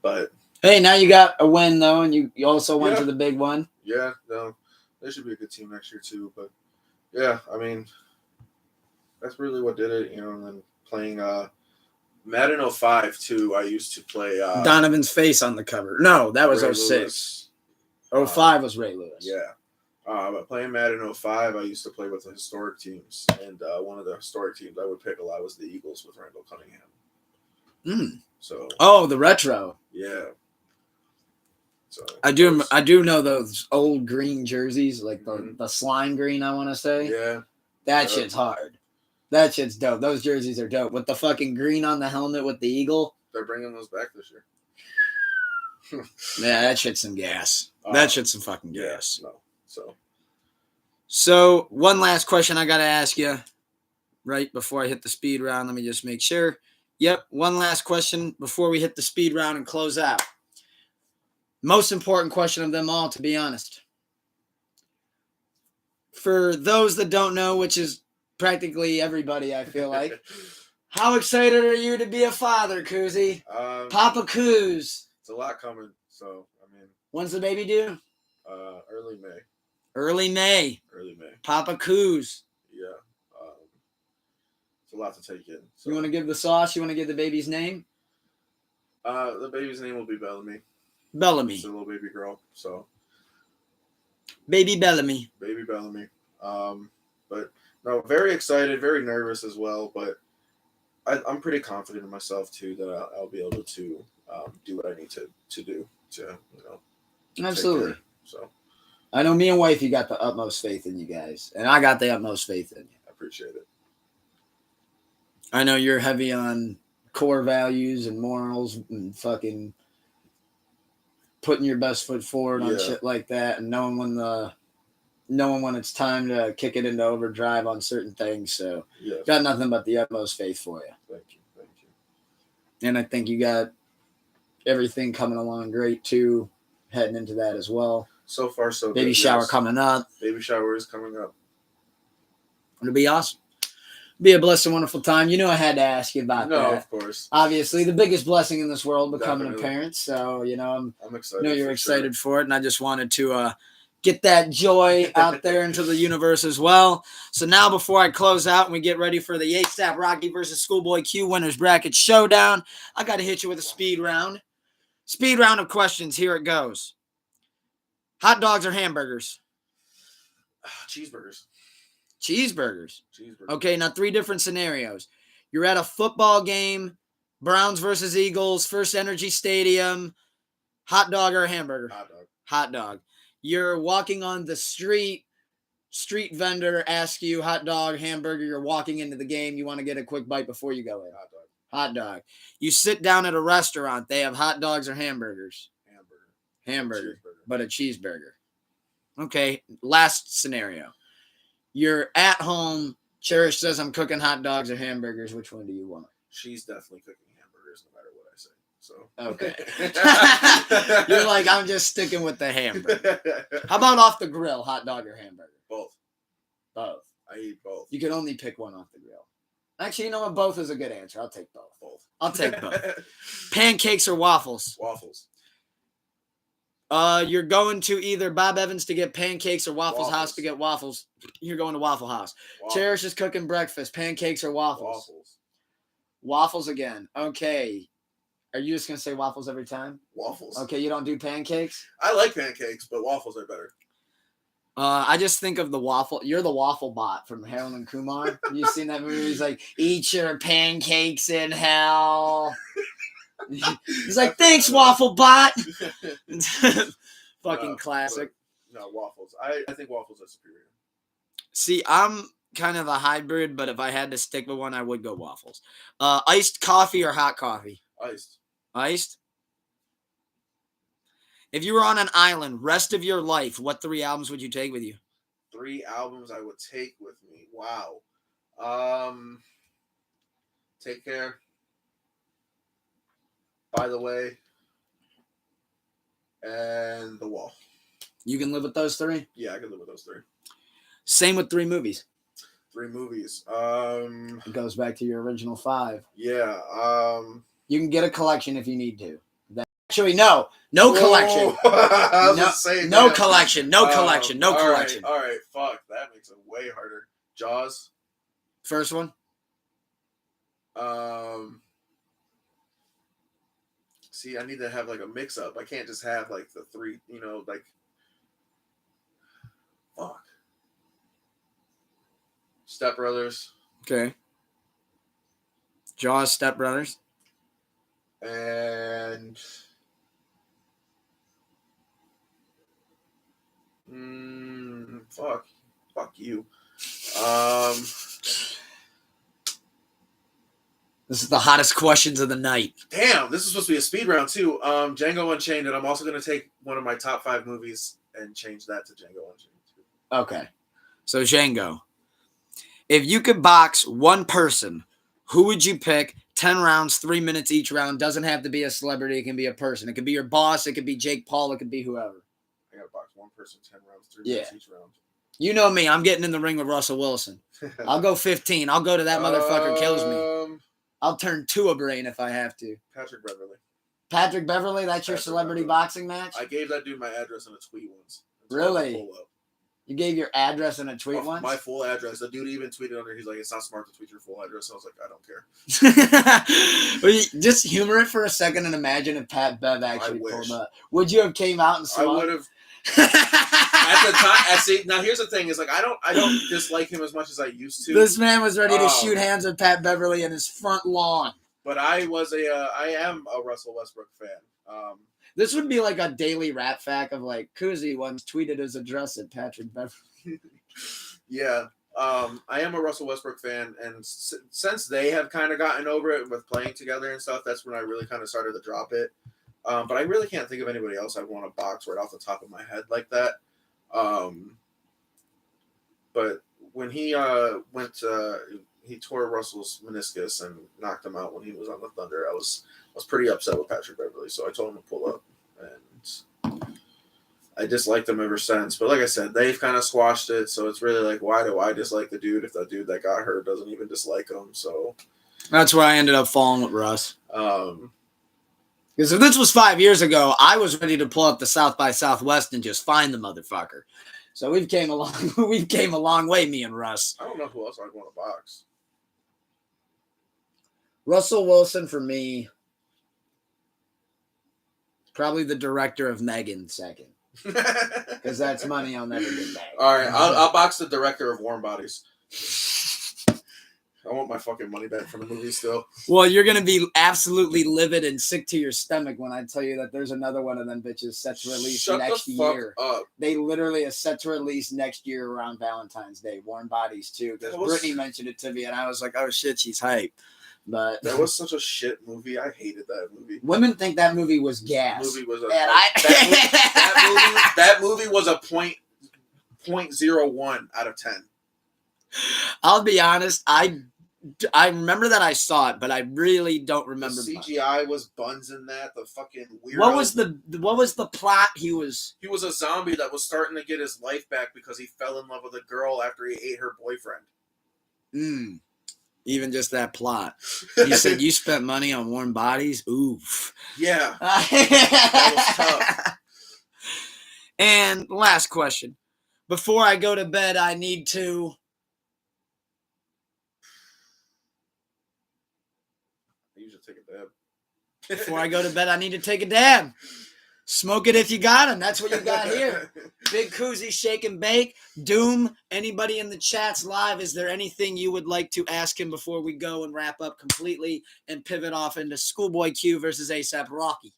but hey, now you got a win though, and you also went Yeah. to the big one. Yeah, no, they should be a good team next year too. But yeah, I mean, that's really what did it, and then playing Madden 05 too. I used to play Donovan's face on the cover. No, that was Ray 06. Lewis. 05 was Ray Lewis. Yeah. But playing Madden 05, I used to play with the historic teams, and one of the historic teams I would pick a lot was the Eagles with Randall Cunningham. So. Oh, the retro. Yeah. So I do know those old green jerseys, like the slime green. I want to say. Yeah. That shit's hard. That shit's dope. Those jerseys are dope. With the fucking green on the helmet with the eagle. They're bringing those back this year. Yeah, that shit's some gas. That shit's some fucking gas. No. So one last question I got to ask you right before I hit the speed round. Let me just make sure. Yep, one last question before we hit the speed round and close out. Most important question of them all, to be honest. For those that don't know, which is practically everybody, I feel like, how excited are you to be a father, Koozie? Papa Coos. It's a lot coming, so, I mean. When's the baby due? Early May. Early May. Papa Coos. Yeah. It's a lot to take in. So. You want to give the sauce? You want to give the baby's name? The baby's name will be Bellamy. Bellamy. It's a little baby girl, so. Baby Bellamy. Baby Bellamy. But no, very excited, very nervous as well, but I'm pretty confident in myself too that I'll be able to do what I need to do to Absolutely. So I know me and wifey got the utmost faith in you guys, and I got the utmost faith in you. I appreciate it. I know you're heavy on core values and morals and fucking putting your best foot forward on shit like that, and knowing when it's time to kick it into overdrive on certain things. So got nothing but the utmost faith for you. Thank you. And I think you got everything coming along great too, heading into that as well. So far, so good. Baby shower coming up. Baby shower is coming up. It'll be awesome. Be a blessed and wonderful time. You know I had to ask you about that. No, of course. Obviously, the biggest blessing in this world, becoming a parent. So, I'm excited. I know you're excited for it, and I just wanted to get that joy out there into the universe as well. So now, before I close out and we get ready for the ASAP Rocky versus Schoolboy Q winners bracket showdown, I got to hit you with a speed round. Speed round of questions. Here it goes. Hot dogs or hamburgers? Cheeseburgers. Cheeseburgers. Okay, now 3 different scenarios. You're at a football game, Browns versus Eagles, First Energy Stadium. Hot dog or a hamburger? Hot dog. You're walking on the street vendor asks you hot dog, hamburger. You're walking into the game. You want to get a quick bite before you go in. Hot dog. You sit down at a restaurant. They have hot dogs or hamburgers? Hamburger. But a cheeseburger. Okay, last scenario. You're at home. Cherish says, I'm cooking hot dogs or hamburgers. Which one do you want? She's definitely cooking hamburgers no matter what I say. So okay. You're like, I'm just sticking with the hamburger. How about off the grill, hot dog or hamburger? Both. I eat both. You can only pick one off the grill. Actually, you know what? Both is a good answer. I'll take both. I'll take both. Pancakes or waffles? Waffles. You're going to either Bob Evans to get pancakes or Waffles House to get waffles. You're going to Waffle House. Cherish is cooking breakfast. Pancakes or waffles? Waffles again. Okay. Are you just going to say waffles every time? Waffles. Okay, you don't do pancakes? I like pancakes, but waffles are better. I just think of the waffle. You're the waffle bot from Harold and Kumar. You seen that movie? He's like, eat your pancakes in hell. He's like, thanks, waffle bot. Fucking classic. No, waffles. I think waffles are superior. See, I'm kind of a hybrid, but if I had to stick with one, I would go waffles. Iced coffee or hot coffee? Iced? If you were on an island, rest of your life, what 3 albums would you take with you? 3 albums I would take with me. Wow. Take Care. By the Way. And The Wall. You can live with those 3? Yeah, I can live with those 3. Same with 3 movies. 3 movies. It goes back to your original 5. Yeah. You can get a collection if you need to. Actually, no collection. No collection. No collection. No collection. All right. Fuck. That makes it way harder. Jaws. First one. See, I need to have like a mix up. I can't just have like the 3. Like. Fuck. Step Brothers. Okay. Jaws, Step Brothers. And fuck you. This is the hottest questions of the night. Damn, this is supposed to be a speed round too. Django Unchained, and I'm also gonna take one of my top 5 movies and change that to Django Unchained too. Okay, so Django. If you could box one person, who would you pick? 10 rounds, 3 minutes each round. Doesn't have to be a celebrity. It can be a person. It could be your boss. It could be Jake Paul. It could be whoever. I gotta box one person, 10 rounds, 3 minutes each round. You know me. I'm getting in the ring with Russell Wilson. I'll go 15. I'll go to that motherfucker kills me. I'll turn 2 a brain if I have to. Patrick Beverly. Patrick Beverly? That's your celebrity boxing match? I gave that dude my address in a tweet once. Really? You gave your address in a tweet once? My full address. The dude even tweeted under. He's like, "It's not smart to tweet your full address." I was like, "I don't care." Just humor it for a second and imagine if Pat Bev actually pulled up. Would you have came out and swung? I would have. At the time, now here's the thing: is like I don't dislike him as much as I used to. This man was ready to shoot hands with Pat Beverly in his front lawn. But I am a Russell Westbrook fan. This would be like a daily rap fact of like Koozie once tweeted his address at Patrick Beverly. Yeah. I am a Russell Westbrook fan, and since they have kind of gotten over it with playing together and stuff, that's when I really kind of started to drop it. But I really can't think of anybody else I'd want to box right off the top of my head like that. But when he he tore Russell's meniscus and knocked him out when he was on the Thunder, I was pretty upset with Patrick Beverly, so I told him to pull up, and I disliked him ever since. But like I said, they've kind of squashed it, so it's really like, why do I dislike the dude if the dude that got hurt doesn't even dislike him? So that's why I ended up falling with Russ. Because if this was 5 years ago, I was ready to pull up the South by Southwest and just find the motherfucker. So we've came a long way, me and Russ. I don't know who else I'd want to box. Russell Wilson for me. Probably the director of Megan second. Because that's money I'll never get back. All right, I'll box the director of Warm Bodies. I want my fucking money back from the movie still. Well, you're going to be absolutely livid and sick to your stomach when I tell you that there's another one of them bitches set to release next year. Up. They literally are set to release next year around Valentine's Day. Warm Bodies too. Because Brittany mentioned it to me and I was like, oh shit, she's hype. But that was such a shit movie. I hated that movie. Women think that movie was gas. That movie was a .01 out of 10. I'll be honest. I remember that I saw it, but I really don't remember. The CGI was buns in that. The fucking weirdo. What was the plot? He was a zombie that was starting to get his life back because he fell in love with a girl after he ate her boyfriend. Even just that plot. You said you spent money on Warm Bodies? Oof. Yeah. That was tough. And last question. Before I go to bed, I need to... I usually take a dab. Before I go to bed, I need to take a dab. Smoke it if you got him. That's what you got here. Big Koozie, Shake and Bake. Doom, anybody in the chats live, is there anything you would like to ask him before we go and wrap up completely and pivot off into Schoolboy Q versus ASAP Rocky?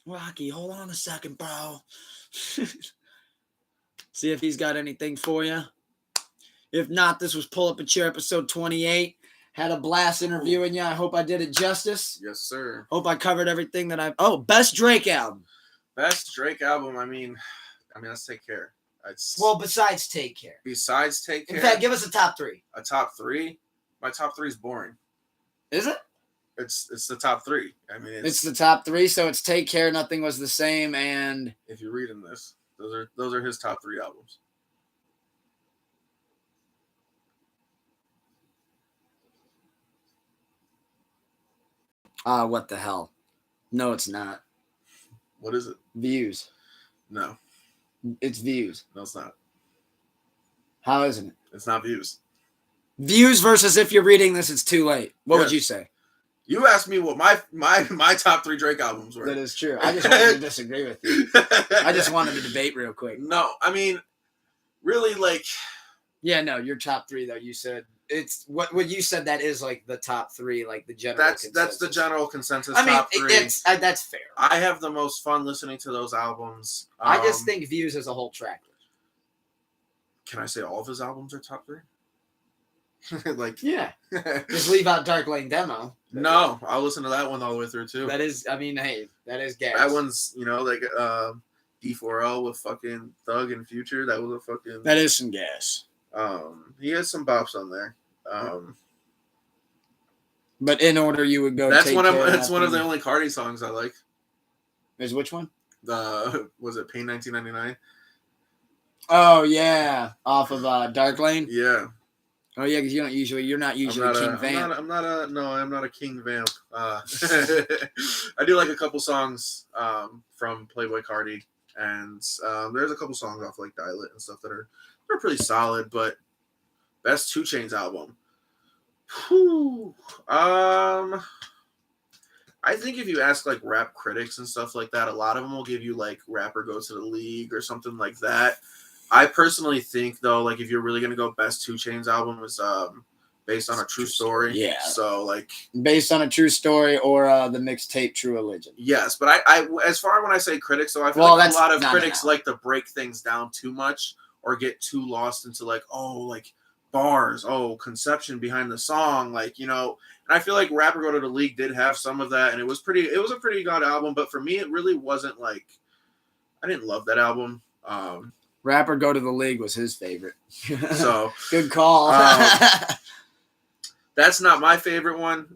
Rocky, hold on a second, bro. See if he's got anything for you. If not, this was Pull Up a Chair episode 28. Had a blast interviewing you. I hope I did it justice. Yes, sir. Hope I covered everything that I've... Oh, best Drake album. Best Drake album, I mean, let's Take Care. Well, besides Take Care. Besides Take Care? In fact, give us a top 3. A top 3? My top 3 is boring. Is it? It's the top 3. I mean, it's the top 3, so it's Take Care, Nothing Was the Same, and... If you're reading this Those are his top 3 albums. What the hell? No, it's not. What is it? Views. No. It's Views. No, it's not. How isn't it? It's not Views. Views versus If You're Reading This, It's Too Late. What would you say? You asked me what my top 3 Drake albums were. That is true. I just wanted to disagree with you. I just wanted to debate real quick. No, I mean, really, like... Yeah, no, your top 3, though, you said... It's what you said that is like the top 3, like the general consensus. That's the general consensus. I mean, top 3. That's fair. I have the most fun listening to those albums. I just think Views as a whole track. Can I say all of his albums are top 3? Like, yeah, just leave out Dark Lane Demo. No, I'll listen to that one all the way through too. That is, I mean, hey, that is gas. That one's, like D4L with fucking Thug and Future. That was a fucking. That is some gas. He has some bops on there. But in order, you would go. That's one of the only Cardi songs I like. Is which one? Was it Pain 1999? Oh yeah, off of Dark Lane. Yeah. Oh yeah, because you're not usually a King Vamp. I'm not a King Vamp. I do like a couple songs from Playboy Cardi, and there's a couple songs off like Dial It and stuff that are pretty solid. But best 2 Chainz album. Whew. I think if you ask like rap critics and stuff like that, a lot of them will give you like Rapper Go to the League or something like that. I personally think though, like if you're really gonna go best 2 Chainz album is based on a true story. Yeah. So like based on a true story or the mixtape True Religion. Yes, but I as far when I say critics, so I feel like a lot of critics like to break things down too much or get too lost into like bars, conception behind the song, and I feel like Rapper Go to the League did have some of that, and it was a pretty good album, but for me it really wasn't like I didn't love that album. Rapper Go to the League was his favorite. So good call. That's not my favorite one.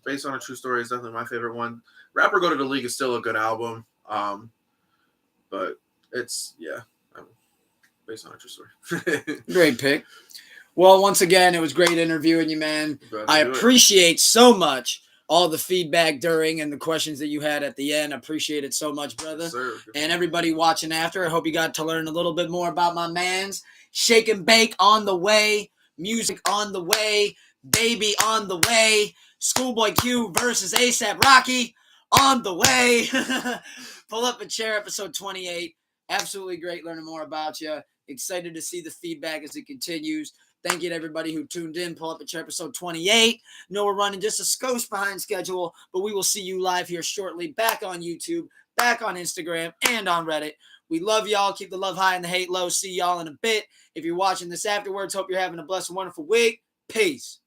Based on a True Story is definitely my favorite one. Rapper Go to the League is still a good album. But it's based on a true story. Great pick. Well, once again, it was great interviewing you, man. I appreciate so much all the feedback during and the questions that you had at the end. I appreciate it so much, brother. Sir. And everybody watching after, I hope you got to learn a little bit more about my mans. Shake and Bake on the way. Music on the way. Baby on the way. Schoolboy Q versus ASAP Rocky on the way. Pull Up a Chair, episode 28. Absolutely great learning more about you. Excited to see the feedback as it continues. Thank you to everybody who tuned in. Pull Up a Chair, episode 28. Know we're running just a skosh behind schedule, but we will see you live here shortly. Back on YouTube, back on Instagram, and on Reddit. We love y'all. Keep the love high and the hate low. See y'all in a bit. If you're watching this afterwards, hope you're having a blessed and wonderful week. Peace.